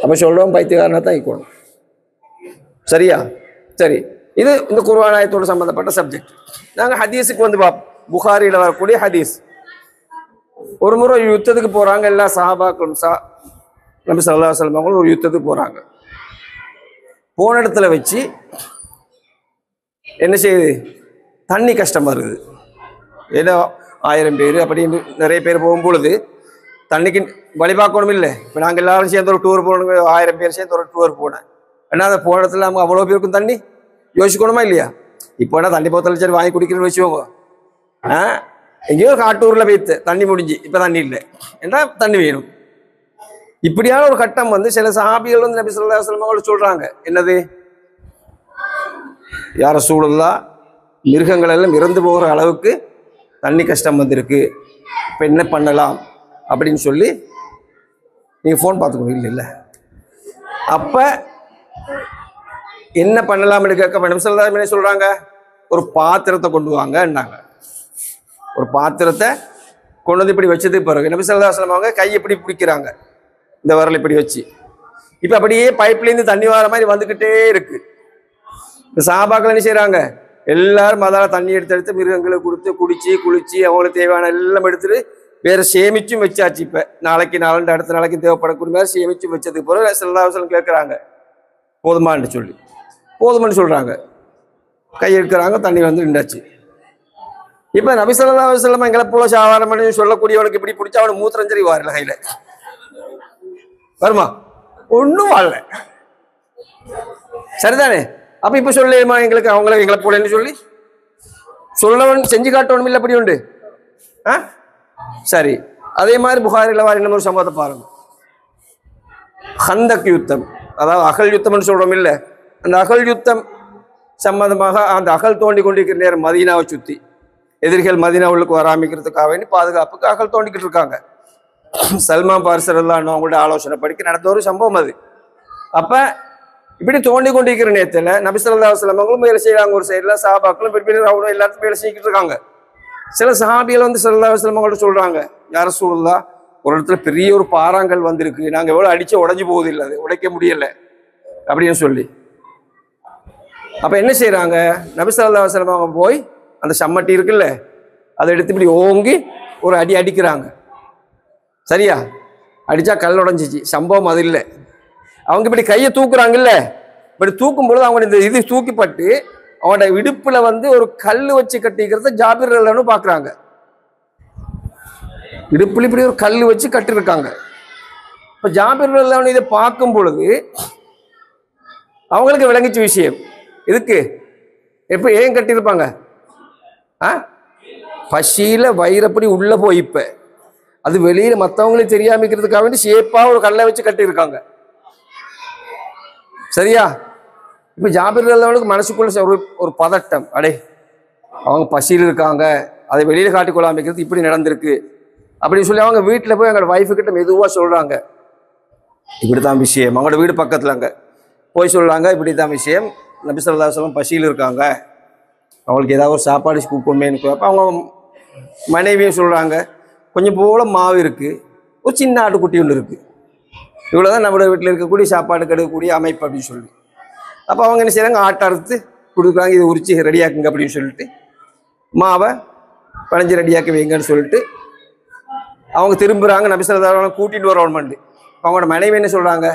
அப்ப சொல்றோம் பைத்தியக்காரனா தான் இருக்கணும். சரியா? சரி, இது இந்த குர்ஆன் ஆயத்தோடு சம்பந்தப்பட்ட சப்ஜெக்ட். நாங்க ஹதீஸுக்கு வந்து பார்ப்போம். புகாரில வரக்கூடிய ஹதீஸ். ஒரு முறை யுத்தத்துக்கு போறாங்க எல்லா சஹாபாக்களும். நபி ஸல்லல்லாஹு அலைஹி வஸல்லம் அவங்களும் ஒரு யுத்தத்துக்கு போறாங்க. போன இடத்துல வச்சு என்ன செய்யுது? தண்ணி கஷ்டமா இருக்குது. ஏன்னா 1000 பேர் அப்படின்னு நிறைய பேர் போகும்பொழுது தண்ணிக்கு வழி பார்க்கணும் இல்லை. இப்போ நாங்கள் எல்லாரும் சேர்ந்து ஒரு டூர் போகணும், 1000 பேர் சேர்ந்து ஒரு டூர் போனேன். ஏன்னா அதை போன இடத்துல நம்ம அவ்வளோ பேருக்கும் தண்ணி யோசிக்கணுமா இல்லையா? இப்போ என்ன தண்ணி போத்தல் சரி வாங்கி குடிக்கிறேன்னு வச்சுக்கோங்க. எங்கேயோ காட்டூரில் போய்த்து தண்ணி முடிஞ்சு இப்போ தண்ணி இல்லை, ஏன்னா தண்ணி வேணும். இப்படியான ஒரு கட்டம் வந்து சில சஹாபிகள் வந்து நபி ஸல்லல்லாஹு அலைஹி வஸல்லம் அவர்கள் சொல்றாங்க, என்னது? யா ரசூலுல்லாஹ், மிருகங்கள் எல்லாம் இறந்து போகிற அளவுக்கு தண்ணி கஷ்டம் வந்திருக்கு, இப்போ என்ன பண்ணலாம் அப்படின்னு சொல்லி நீங்கள் ஃபோன் பார்த்துக்கணும். இல்லை இல்லை, அப்போ என்ன பண்ணலாம்னு கேட்க நபி ஸல்லல்லாஹு அலைஹி வஸல்லம் சொல்றாங்க, ஒரு பாத்திரத்தை கொண்டு வாங்கன்னாங்க. ஒரு பாத்திரத்தை கொண்டு வந்து இப்படி வச்சதுக்கு பிறகு நபி ஸல்லல்லாஹு அலைஹி வஸல்லம் அவங்க கை இப்படி பிடிக்கிறாங்க, இந்த விரல் இப்படி வச்சு. இப்போ அப்படியே பைப்லேருந்து தண்ணி வர மாதிரி வந்துக்கிட்டே இருக்கு. இந்த சஹாபாக்கள் என்ன செய்யறாங்க? எல்லாரும் அதால தண்ணி எடுத்து மிருகங்களை கொடுத்து குடிச்சு குளிச்சு அவங்களுக்கு தேவையான எல்லாம் எடுத்துட்டு வேற சேமிச்சும் வச்சாச்சு. இப்போ நாளைக்கு நாலு அடுத்த நாளைக்கு தேவைப்படக்கூடிய மாதிரி சேமிச்சும் வச்சதுக்கு பிறகு ஸல்லல்லாஹு அலைஹி வஸல்லம் கேட்குறாங்க, போதுமான்னு சொல்லி. போதுமான்னு சொல்றாங்க, கை எடுக்கிறாங்க, தண்ணி வந்து நின்றாச்சு. இப்போ நபி ஸல்லல்லாஹு அலைஹி வஸல்லம் எங்களை போல சாதாரண சொல்லக்கூடியவனுக்கு இப்படி பிடிச்சா அவனுக்கு மூத்திரஞ்சரி வாரில்ல கையில வருமா? ஒன்றும் வாழல. சரிதானே? அப்ப இப்ப சொல்லுமா எங்களுக்கு அவங்கள எங்களை போலன்னு சொல்லி சொல்லவன் செஞ்சு காட்டணும் இல்லை? அப்படி உண்டு. சரி, அதே மாதிரி புகாரில வாரி இன்னொரு சம்பவத்தை பாருங்க. ஹந்தக் யுத்தம், அதாவது அகல் யுத்தம்னு சொல்றோம் இல்லை, அந்த அகல் யுத்தம் சம்பந்தமாக அந்த அகல் தோண்டி கொண்டிருக்கிற நேரம் மதீனாவை சுத்தி எதிரிகள் மதீனாவுக்கு வராமிக்கிறதுக்காக வேண்டி பாதுகாப்புக்கு அகல் தோண்டிக்கிட்டு இருக்காங்க. சல்மான் பார்சி ரலியல்லாஹு அன்ஹு அவங்களோட ஆலோசனை படிக்க நடந்த ஒரு சம்பவம் அது. அப்ப இப்படி தோண்டி கொண்டிருக்கிற நேரத்தில் நபி ஸல்லல்லாஹு அலைஹி வஸல்லம் அவங்களும் வேலை செய்யறாங்க, ஒரு சைடுல சஹாபாக்களும் பெரிய எல்லாத்தையும் வேலை செஞ்சுக்கிட்டு இருக்காங்க. சில சஹாபிகள் வந்து ஸல்லல்லாஹு அலைஹி வஸல்லம் அவங்கள்ட்ட சொல்றாங்க, யா ரசூலுல்லாஹ், ஒரு இடத்துல பெரிய ஒரு பாறாங்கல் வந்திருக்கு, நாங்க எவ்வளவு அடிச்சு உடஞ்சு போகுது இல்லை, அது உடைக்க முடியல அப்படின்னு சொல்லி. அப்ப என்ன செய்யறாங்க? நபி ஸல்லல்லாஹு அலைஹி வஸல்லம் அவங்க போய் அந்த சம்மட்டி இருக்குல்ல, அதை எடுத்து இப்படி ஓங்கி ஒரு அடி அடிக்கிறாங்க. சரியா? அடித்தா கல் உடஞ்சிச்சு. சம்பவம் அது இல்லை. அவங்க இப்படி கையை தூக்குறாங்கல்ல, இப்படி தூக்கும் பொழுது அவங்க இந்த இது தூக்கிப்பட்டு அவனோட இடுப்புல வந்து ஒரு கல் வச்சு கட்டிக்கிறத ஜாபிர் ரலியல்லாஹு அன்ஹு பார்க்குறாங்க. இடுப்புல இப்படி ஒரு கல் வச்சு கட்டிருக்காங்க. இப்போ ஜாபிர் ரலியல்லாஹு அன்ஹு இதை பார்க்கும் பொழுது அவங்களுக்கு விளங்கிச்ச விஷயம். இதுக்கு எப்போ ஏன் கட்டியிருப்பாங்க? பசியில வயிறப்படி உள்ள போய் இப்ப அது வெளியில மற்றவங்களுக்கு தெரியாமிக்கிறதுக்காக வேண்டி ஷேப்பா ஒரு கல்லை வச்சு கட்டியிருக்காங்க. சரியா? இப்ப ஜாபிர் ரலியல்லாஹு அன்ஹுவுக்கு மனசுக்குள்ள ஒரு பதட்டம். அடே, அவங்க பசியில் இருக்காங்க, அதை வெளியில காட்டிக்கொள்ளாமிக்கிறது இப்படி நடந்திருக்கு அப்படின்னு சொல்லி அவங்க வீட்டில் போய் எங்களோட ஒய்ஃபு கிட்ட மெதுவாக சொல்றாங்க. இப்படித்தான் விஷயம். அவங்களோட வீடு பக்கத்துல அங்க போய் சொல்றாங்க, இப்படித்தான் விஷயம், நபி ஸல்லல்லாஹு அலைஹி வஸல்லம் பசியில் இருக்காங்க, அவங்களுக்கு ஏதாவது ஒரு சாப்பாடு கூப்பிடணுமே. அப்போ அவங்க மனைவியும் சொல்றாங்க, கொஞ்சம் போல மாவு இருக்கு, ஒரு சின்ன ஆட்டுக்குட்டி ஒன்று இருக்கு, இவ்வளோதான் நம்மளோட வீட்டில் இருக்கக்கூடிய சாப்பாடு கெடுக்கக்கூடிய அமைப்பு அப்படின்னு சொல்லி. அப்போ அவங்க என்ன செய்யறாங்க, ஆட்டை அறுத்து கொடுக்குறாங்க, இது உரிச்சு ரெடியாக்குங்க அப்படின்னு சொல்லிட்டு மாவை பனைஞ்சு ரெடியாக்கி வைங்கன்னு சொல்லிட்டு அவங்க திரும்புறாங்க. நபி ஸல்லல்லாஹு அலைஹி வஸல்லம் கூட்டிட்டு வரணும்னு அவங்களோட மனைவி என்ன சொல்றாங்க,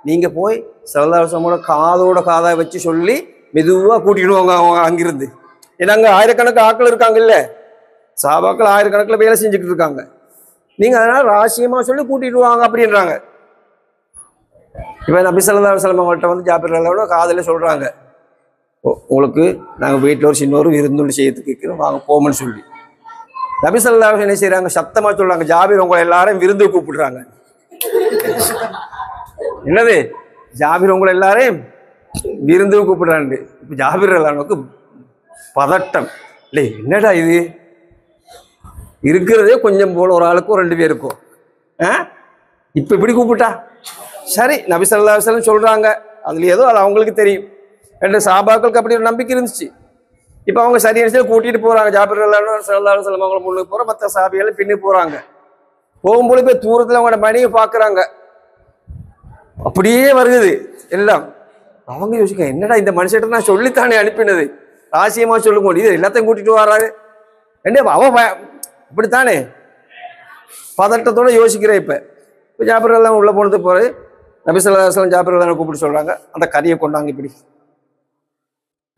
நீங்க போய் ஸல்லல்லாஹு அலைஹி வஸல்லம் காதோட காதை வச்சு சொல்லி மெதுவாக கூட்டிடுவாங்க அவங்க அங்கிருந்து. ஏன்னா அங்கே ஆயிரக்கணக்கு ஆட்கள் இருக்காங்கல்ல, சஹாபாக்கள் ஆயிரக்கணக்கில் வேலை செஞ்சுக்கிட்டு இருக்காங்க, நீங்க அதனால ரகசியமா சொல்லி கூட்டிட்டு வாங்க அப்படின்றாங்க. இப்போ நபி ஸல்லல்லாஹு அலைஹி வஸல்லம் அவங்கள்ட்ட வந்து ஜாபிர் ரலியல்லாஹு அன்ஹு காதில் சொல்றாங்க, உங்களுக்கு நாங்கள் வீட்டில் ஒரு சின்ன ஒரு விருந்துண்டு செய்யறதுக்கு கேட்குறோம், வாங்க போமன்னு சொல்லி. நபி ஸல்லல்லாஹு அலைஹி வஸல்லம் என்ன செய்யறாங்க, சத்தமா சொல்றாங்க, ஜாபிர் உங்களை எல்லாரும் விருந்து கூப்பிடுறாங்க. என்னது, ஜாபிர் உங்களை எல்லாரையும் விருந்து கூப்பிடுறாங்க. இப்போ ஜாபிர் ரலியல்லாஹு அன்ஹுவுக்கு பதட்டம். இல்லை, என்னடா இது, இருக்கிறதே கொஞ்சம் போல ஒரு ஆளுக்கும் ரெண்டு பேருக்கும், இப்போ இப்படி கூப்பிட்டா சரி. நபி ஸல்லல்லாஹு அலைஹி வஸல்லம் சொல்றாங்க, அதுல ஏதோ அது அவங்களுக்கு தெரியும், ரெண்டு சஹாபாக்களுக்கு அப்படி ஒரு நம்பிக்கை இருந்துச்சு. இப்போ அவங்க சரியான கூட்டிட்டு போறாங்க. ஜாபிர் ரலியல்லாஹு அன்ஹு ஸல்லல்லாஹு அலைஹி வஸல்லம் அவங்களை முன்னுக்கு போற, மற்ற சஹாபிகளை பின்னுக்கு போறாங்க. போகும்போது போய் தூரத்தில் அவங்களோட மனைவி பார்க்குறாங்க, அப்படியே வருது எல்லாம். அவங்க யோசிக்க, என்னடா இந்த மனுஷன் நான் சொல்லித்தானே அனுப்பினது, ராசியமா சொல்லுங்க, இது எல்லாத்தையும் கூட்டிட்டு வர்றாரு, என்ன அவ இப்படித்தானே பதட்டத்தோட யோசிக்கிற. இப்போ ஜாபிர் ரலியல்லாஹு அன்ஹு உள்ள போனது போறது, நபி ஸல்லல்லாஹு அலைஹி வஸல்லம் ஜாபிர் ரலியல்லாஹு அன்ஹு கூப்பிட்டு சொல்றாங்க, அந்த கறியை கொண்டாங்க, இப்படி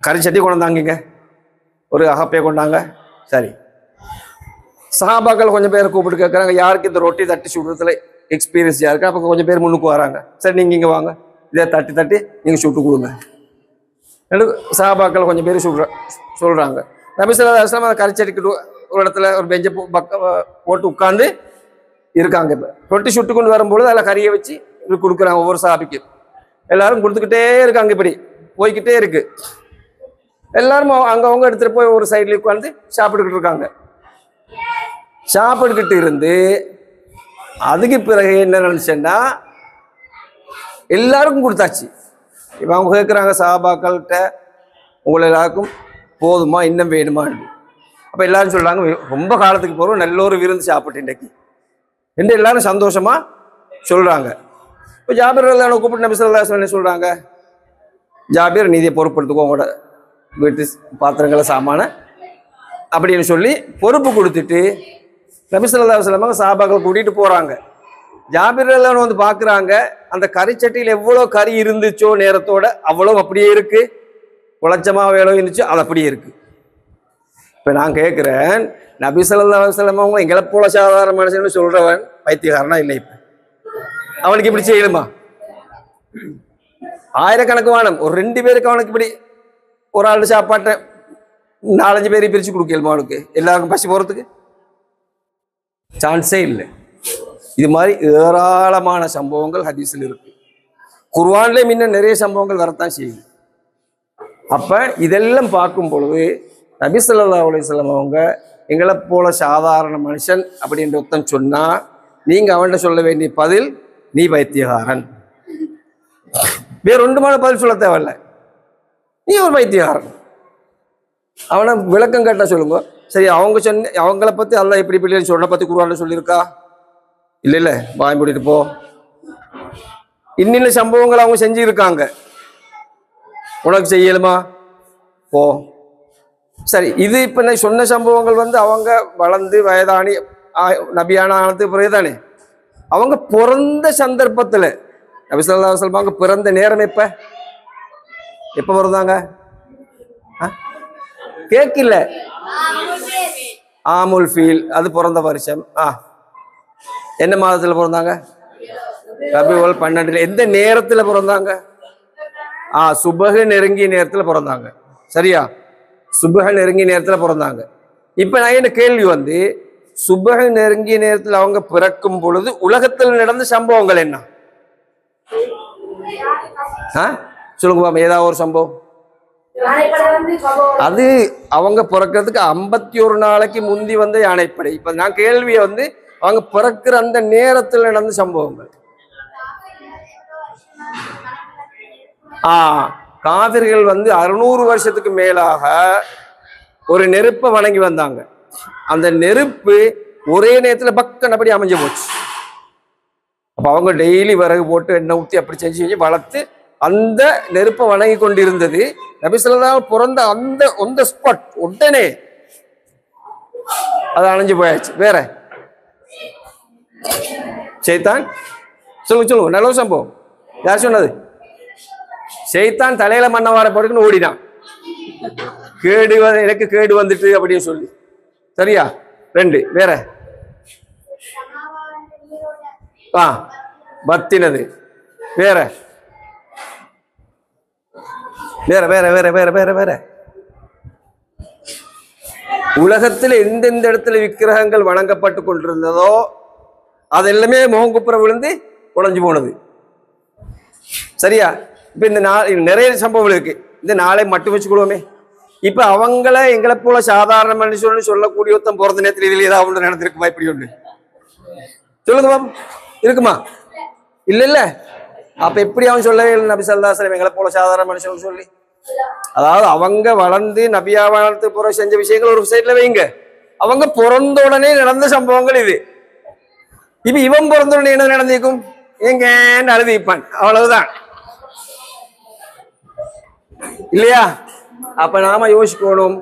கறி சட்டி கொண்டாங்க, ஒரு அகப்பையை கொண்டாங்க. சரி, சஹாபாக்கள் கொஞ்சம் பேரை கூப்பிட்டு கேட்குறாங்க, யாருக்கு இந்த ரொட்டி தட்டி சுடுறதுல எக்ஸ்பீரியன்ஸ் யாருக்கு? அப்போ கொஞ்சம் பேர் முன்னுக்கு வராங்க. சரி, நீங்கள் இங்கே வாங்க, இதை தட்டி தட்டி நீங்கள் சுட்டு கொடுங்க. சஹாபாக்கள் கொஞ்சம் பேர் சொல்கிறாங்க. நபி ஸல்லல்லாஹு அலைஹி வஸல்லம் அந்த கறிச்சட்டிக்கிட்டு ஒரு இடத்துல ஒரு பெஞ்சை போட்டு உட்காந்து இருக்காங்க. இப்போ ரொட்டி சுட்டு கொண்டு வரும்பொழுது அதில் கறியை வச்சு இப்படி கொடுக்குறாங்க ஒவ்வொரு சஹாபிக்கு. எல்லாரும் கொடுத்துக்கிட்டே இருக்காங்க, இப்படி போய்கிட்டே இருக்கு. எல்லாரும் அங்கவங்க எடுத்துகிட்டு போய் ஒரு சைட்ல உட்காந்து சாப்பிட்டுக்கிட்டு இருக்காங்க. சாப்பிட்டுக்கிட்டு இருந்து அதுக்கு பிறகு என்ன நினைச்சேன்னா, எல்லாருக்கும் கொடுத்தாச்சு. இப்போ அவங்க கேட்குறாங்க சஹாபாக்கள்கிட்ட, உங்களை எல்லாருக்கும் போதுமா, இன்னும் வேணுமான்னு. அப்போ எல்லாரும் சொல்றாங்க, ரொம்ப காலத்துக்கு போகிறோம், நல்ல ஒரு விருந்து சாப்பிட்டு இன்றைக்கு என்று எல்லாரும் சந்தோஷமா சொல்றாங்க. இப்போ ஜாபிர் ரலியல்லாஹு அன்ஹு கூப்பிட்டு நபி ஸல்லல்லாஹு அலைஹி வஸல்லம் என்ன சொல்றாங்க, ஜாபிர் நீதியை பொறுப்படுத்துக்கோ, உங்களோட வீட்டு பாத்திரங்களை சாமான அப்படின்னு சொல்லி பொறுப்பு கொடுத்துட்டு நபி ஸல்லல்லாஹு அலைஹி வஸல்லம் சஹாபாக்கள் கூட்டிட்டு போறாங்க. ஜாபிர் ரலியல்லாஹு அன்ஹு வந்து பார்க்குறாங்க, அந்த கறிச்சட்டியில் எவ்வளோ கறி இருந்துச்சோ நேரத்தோட அவ்வளோ அப்படியே இருக்கு, குளச்சமா வேலை இருந்துச்சு, அது அப்படியே இருக்கு. இப்போ நான் கேட்குறேன், நபி ஸல்லல்லாஹு அலைஹி வஸல்லம் அவங்க எங்களை போல சாதாரண மனுஷன்னு சொல்றவன் பைத்தியக்காரனா இல்லை? இப்போ அவனுக்கு இப்படி செய்யணுமா? ஆயிரக்கணக்கு வானம், ஒரு 2 பேருக்கு அவனுக்கு இப்படி ஒரு ஆள் சாப்பாட்டை 4-5 பேரை பிரித்து கொடுக்கலுமா? அவனுக்கு எல்லாருக்கும் பசி போகிறதுக்கு சான்ஸே இல்லை. இது மாதிரி ஏராளமான சம்பவங்கள் ஹதீஸில் இருக்கு. குர்ஆன்லேயும் இன்னும் நிறைய சம்பவங்கள் வரத்தான் செய்யுது. அப்போ இதெல்லாம் பார்க்கும் பொழுது நபி ஸல்லல்லாஹு அலைஹி வஸல்லம் அவங்க எங்களை போல சாதாரண மனுஷன் அப்படின்ற ஒருத்தன் சொன்னா, நீங்க அவன்கிட்ட சொல்ல வேண்டிய பதில், நீ பைத்தியகாரன். வேற ஒன்றுமான பதில் சொல்ல தேவையில்லை, நீ ஒரு பைத்தியகாரன். அவனை விளக்கம் கேட்டா சொல்லுங்க. சரி, அவங்க அவங்கள பத்தி அல்லாஹ் எப்படி இப்படி சொல்ல பத்தி குர்ஆன்ல சொல்லியிருக்கா? இல்ல இல்ல, வாய் மூடிட்டு போ. இன்னில சம்பவங்கள் அவங்க செஞ்சு இருக்காங்க, உனக்கு செய்யலுமா? போ. சரி, இது இப்ப நான் சொன்ன சம்பவங்கள் வந்து அவங்க வளர்ந்து வயதானி நபியான ஆனதுக்கு பிறகுதானே. அவங்க பிறந்த சந்தர்ப்பத்துல நபி ஸல்லல்லாஹு அலைஹி வஸல்லம் அவங்க பிறந்த நேரம் எப்ப பிறந்தாங்க? கேட்கல. ஆமுல் ஃபீல் அது பிறந்த வருஷம். என்ன மாதத்துல பிறந்தாங்க? ரபியுல் 12. எந்த நேரத்துல பிறந்தாங்க? சுபஹ நெருங்கிய நேரத்துல பிறந்தாங்க. சரியா? சுபஹ நெருங்கிய நேரத்துல பிறந்தாங்க. இப்ப நான் என்ன கேள்வி வந்து, சுபஹ நெருங்கிய நேரத்தில் அவங்க பிறக்கும் பொழுது உலகத்தில் நடந்த சம்பவங்கள் என்ன? சொல்லுங்க பாப்பா, ஏதாவது ஒரு சம்பவம். அது அவங்க பிறக்கிறதுக்கு 51 நாளைக்கு முந்தி வந்த யானைப்படை. இப்ப நான் கேள்வியை வந்து அவங்க பிறக்கிற அந்த நேரத்தில் நடந்த சம்பவங்கள். காவிர்கள் வந்து 600 வருஷத்துக்கு மேலாக ஒரு நெருப்பை வணங்கி வந்தாங்க. அந்த நெருப்பு ஒரே நேரத்துல பக்கம் அப்படி அமைஞ்சு போச்சு. அப்ப அவங்க டெய்லி விறகு போட்டு எண்ணெய் ஊற்றி அப்படி செஞ்சு வளர்த்து அந்த நெருப்பை வணங்கி கொண்டிருந்தது. நபி ஸல்லல்லாஹு பிறந்த அந்த ஸ்பாட் உடனே அது அணைஞ்சு போயாச்சு. வேற ஷைத்தான் சொல்லுங்க நல்ல சம்பவம். யார் சொன்னது? ஷைத்தான் தலையில மண்ணவார போட்டுன்னு ஓடினான். எனக்கு கேடு வந்துட்டு அப்படின்னு சொல்லி. சரியா? 2 வேற பத்தினது. வேற வேற வேற வேற வேற வேற வேற உலகத்தில் எந்தெந்த இடத்துல விக்கிரகங்கள் வணங்கப்பட்டு கொண்டிருந்ததோ அது எல்லாமே முகங்குப்புற விழுந்து உடைஞ்சு போனது. சரியா? இப்ப இந்த நிறைய சம்பவங்கள் இருக்கு. இந்த நாளை மட்டும் வச்சுக்கொள்வோமே. இப்ப அவங்கள எங்களை போல சாதாரண மனுஷன் சொல்லக்கூடிய ஒருத்தன் பிறந்த நேரத்தில் இதுல ஏதாவது ஒன்று நடந்திருக்குமா? இப்படி ஒன்று சொல்லுங்க மேம். இருக்குமா? இல்ல. அப்ப எப்படி அவன் சொல்லவே இல்லை நபி ஸல்லல்லாஹு அலைஹி வஸல்லம் எங்களை போல சாதாரண மனுஷன் சொல்லி. அதாவது அவங்க வளர்ந்து நபியா வாழ்த்து புற செஞ்ச விஷயங்கள் ஒரு சைட்ல வைங்க. அவங்க பிறந்த உடனே நடந்த சம்பவங்கள் இது. இப்ப இவன் பிறந்த உடனே என்ன நடந்திருக்கும்? எங்க அழுதிப்பான். அவ்வளவுதான். இல்லையா? அப்ப நாம யோசிக்கணும்.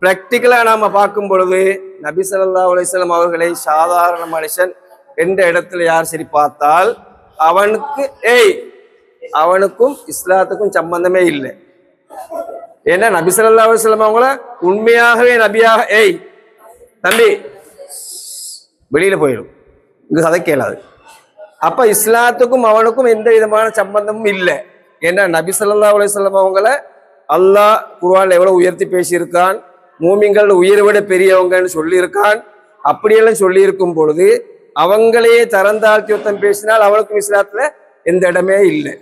பிராக்டிக்கலா நாம பார்க்கும் பொழுது நபி ஸல்லல்லாஹு அலைஹி வஸல்லம் அவர்களை சாதாரண மனுஷன் எந்த இடத்துல யார் சரி பார்த்தால் அவனுக்கும் இஸ்லாத்துக்கும் சம்பந்தமே இல்லை. ஏன்னா நபி ஸல்லல்லாஹு அலைஹி வஸல்லம் அவங்கள உண்மையாகவே நபியாக தம்பி வெளியில போயிடும், இங்க கதை கேளாது. அப்ப இஸ்லாத்துக்கும் அவனுக்கும் எந்த விதமான சம்பந்தமும் இல்லை. ஏன்னா நபி ஸல்லல்லாஹு அலைஹி வஸல்லம் அவங்கள அல்லாஹ் குர்ஆன்ல எவ்வளவு உயர்த்தி பேசியிருக்கான், மூமின்கள் உயிரை விட பெரியவங்கன்னு சொல்லியிருக்கான். அப்படியெல்லாம் சொல்லி இருக்கும் பொழுது அவங்களையே தரந்தாழ்த்தி ஒருத்தன் பேசினால் அவனுக்கும் இஸ்லாத்துல எந்த இடமே இல்லை.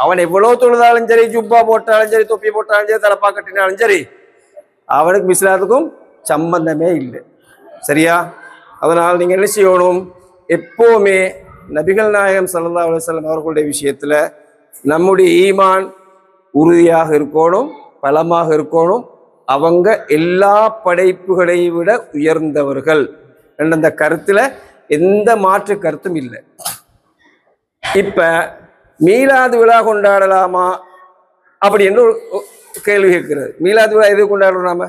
அவன் எவ்வளவு தொழுதாலும் சரி, ஜுப்பா போட்டாலும் சரி, தொப்பி போட்டாலும் சரி, தலப்பா கட்டினாலும் சரி, அவனுக்கும் இஸ்லாத்துக்கும் சம்பந்தமே இல்லை. சரியா? அதனால் நீங்க என்ன செய்யணும்? எப்பவுமே நபிகள் நாயகம் ஸல்லல்லாஹு அலைஹி வஸல்லம் அவர்களுடைய விஷயத்துல நம்முடைய ஈமான் உறுதியாக இருக்கணும், பலமாக இருக்கணும். அவங்க எல்லா படைப்புகளை விட உயர்ந்தவர்கள் என்ற கருத்துல எந்த மாற்று கருத்தும் இல்லை. இப்ப மீலாது விழா கொண்டாடலாமா அப்படி என்று ஒரு கேள்வி கேட்கிறது. மீலாது விழா எது கொண்டாடுறோம் நாம?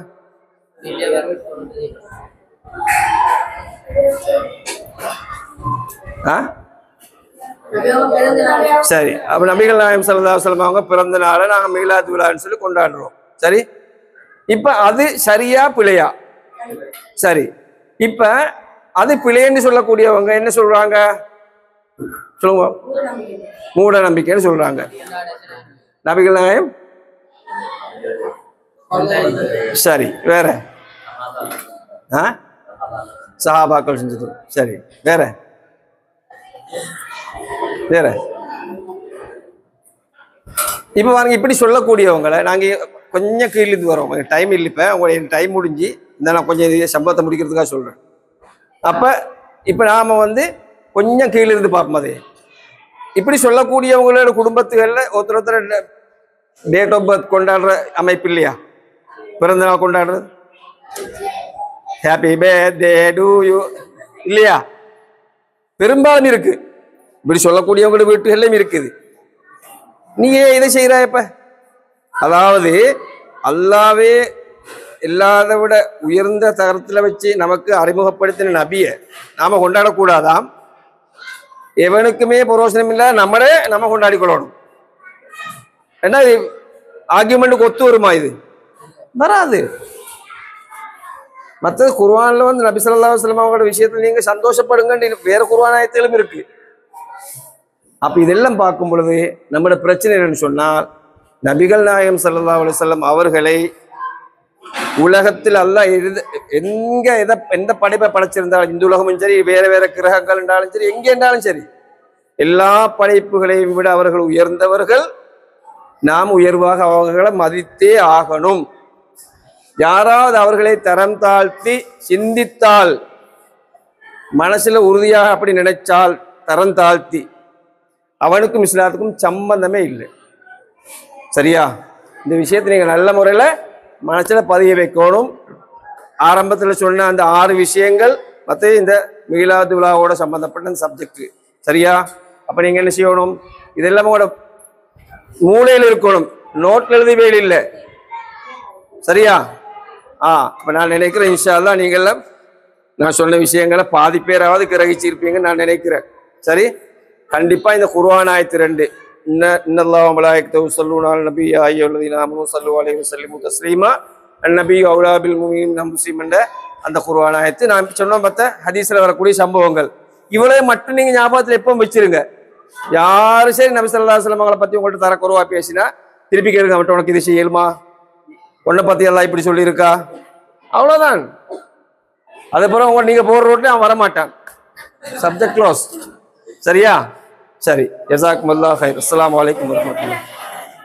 சரி. அப்ப நபிகள் நாயகம் ஸல்லல்லாஹு அலைஹி வஸல்லம் அவங்க பிறந்த நாளை நாங்க மீலாது விழான்னு சொல்லி கொண்டாடுறோம். சரி. இப்ப அது சரியா பிழையா? சரி. இப்ப அது பிழைன்னு சொல்லக்கூடியவங்க என்ன சொல்றாங்க? சொல்லுங்க. மூட நம்பிக்கைன்னு சொல்றாங்க. நபிகள் நாயகம் சரி. வேற சஹாபாக்கள் செஞ்சது. சரி. வேற வேற இப்ப பாருங்க, இப்படி சொல்லக்கூடியவங்களை நாங்க கொஞ்சம் கீழிருந்து வரோம். டைம் இல்லை. இப்ப உங்களுடைய டைம் முடிஞ்சு இந்த நான் கொஞ்சம் சம்பவத்தை முடிக்கிறதுக்காக சொல்றேன். அப்ப இப்ப நாம வந்து கொஞ்சம் கீழிருந்து பார்ப்போம். அது இப்படி சொல்லக்கூடியவங்களோட குடும்பத்துகள்ல ஒருத்தர் டேட் ஆஃப் பர்த் கொண்டாடுற அமைப்பு இல்லையா? பிறந்த நாள் கொண்டாடுறது, ஹாப்பி பர்த்டே டு யூ இல்லையா? பெரும்பாலும் இருக்கு. இப்படி சொல்லக்கூடியவங்களோட வீட்டுகள்லையும் இருக்குது. நீ இதை செய்யற இப்ப, அதாவது அல்லாவே எல்லாத விட உயர்ந்த தரத்துல வச்சு நமக்கு அறிமுகப்படுத்தின நபியை நாம கொண்டாடக்கூடாதாம். எவனுக்குமே புரோசனம் இல்லை, நம்ம கொண்டாடி கொள்ளணும். ஏன்னா ஆர்கியூமெண்ட்டுக்கு ஒத்து வருமா? இது வராது. மற்றது குர்ஆன்ல வந்து நபி ஸல்லல்லாஹு அலைஹி வஸல்லம் அவங்களோட விஷயத்துல நீங்க சந்தோஷப்படுங்க வேற குர்ஆன் ஆயத்திலும் இருக்கு. அப்ப இதெல்லாம் பார்க்கும் பொழுது நம்மளோட பிரச்சனை என்னன்னு சொன்னால், நபிகள் நாயகம் ஸல்லல்லாஹு அலைஹி வஸல்லம் அவர்களை உலகத்தில் அல்லாஹ் எந்த படைப்பை படைச்சிருந்தாலும், இந்த உலகமும் சரி, வேற வேற கிரகங்கள் என்றாலும் சரி, எங்கே என்றாலும் சரி, எல்லா படைப்புகளையும் விட அவர்கள் உயர்ந்தவர்கள். நாம் உயர்வாக அவர்களை மதித்தே ஆகணும். யாராவது அவர்களை தரம் தாழ்த்தி சிந்தித்தால், மனசுல உறுதியாக அப்படி நினைச்சால், தரம் தாழ்த்தி, அவனுக்கும் இஸ்லாத்துக்கும் சம்பந்தமே இல்லை. சரியா? இந்த விஷயத்தை நீங்க நல்ல முறையில மனசுல பதிய வைக்கணும். ஆரம்பத்துல சொன்ன அந்த 6 விஷயங்கள் மற்ற இந்த மீலாது விழாவோட சம்பந்தப்பட்ட சப்ஜெக்ட். சரியா? அப்ப நீங்க என்ன செய்யணும்? இதெல்லாம் உங்களோட மூளையில் இருக்கணும், நோட்ல எழுதி வேலை இல்லை. சரியா? அப்ப நான் நினைக்கிறேன் இன்ஷா அல்லாஹ் நீங்க எல்லாம் நான் சொன்ன விஷயங்களை பாதி பேராவது கிரகிச்சிருப்பீங்கன்னு நான் நினைக்கிறேன். சரி, கண்டிப்பா இந்த குர்ஆன் ஆயத்து 2 இன்னல்லாஹு வ மலாயிகத்துஹு யுஸல்லூன அலன் நபி யா அய்யுஹல்லதீன ஆமனூ ஸல்லு அலைஹி வஸல்லிமு தஸ்லீமா அன்-நபியு அவ்லா பில் முஃமினீன அன்ஃபுஸிஹிம் என்ற அந்த குர்ஆன் ஆயத்து நான் சொன்ன மற்ற ஹதீஸ்ல வரக்கூடிய சம்பவங்கள் இவ்வளவு மட்டும் நீங்க ஞாபகத்துல எப்பவும் வச்சிருங்க. யாரும் சரி நபி ஸல்லல்லாஹு அலைஹி வஸல்லம் அவங்களை பத்தி உங்கள்ட்ட தரக்குறைவா பேசினா திருப்பி கேளுங்க, அவன்கிட்ட உனக்கு இது செய்யலுமா, உன்னை பத்தி எல்லாம் இப்படி சொல்லியிருக்கா, அவ்வளவுதான். அதுக்கப்புறம் நீங்க போற ரோட்ல அவன் வரமாட்டான். Subject close. சரியா? சரி, ஜஸாக்குமுல்லாஹ் ஹைர். அஸ்ஸலாமு அலைக்கும் வரஹ்மத்துல்லாஹ்.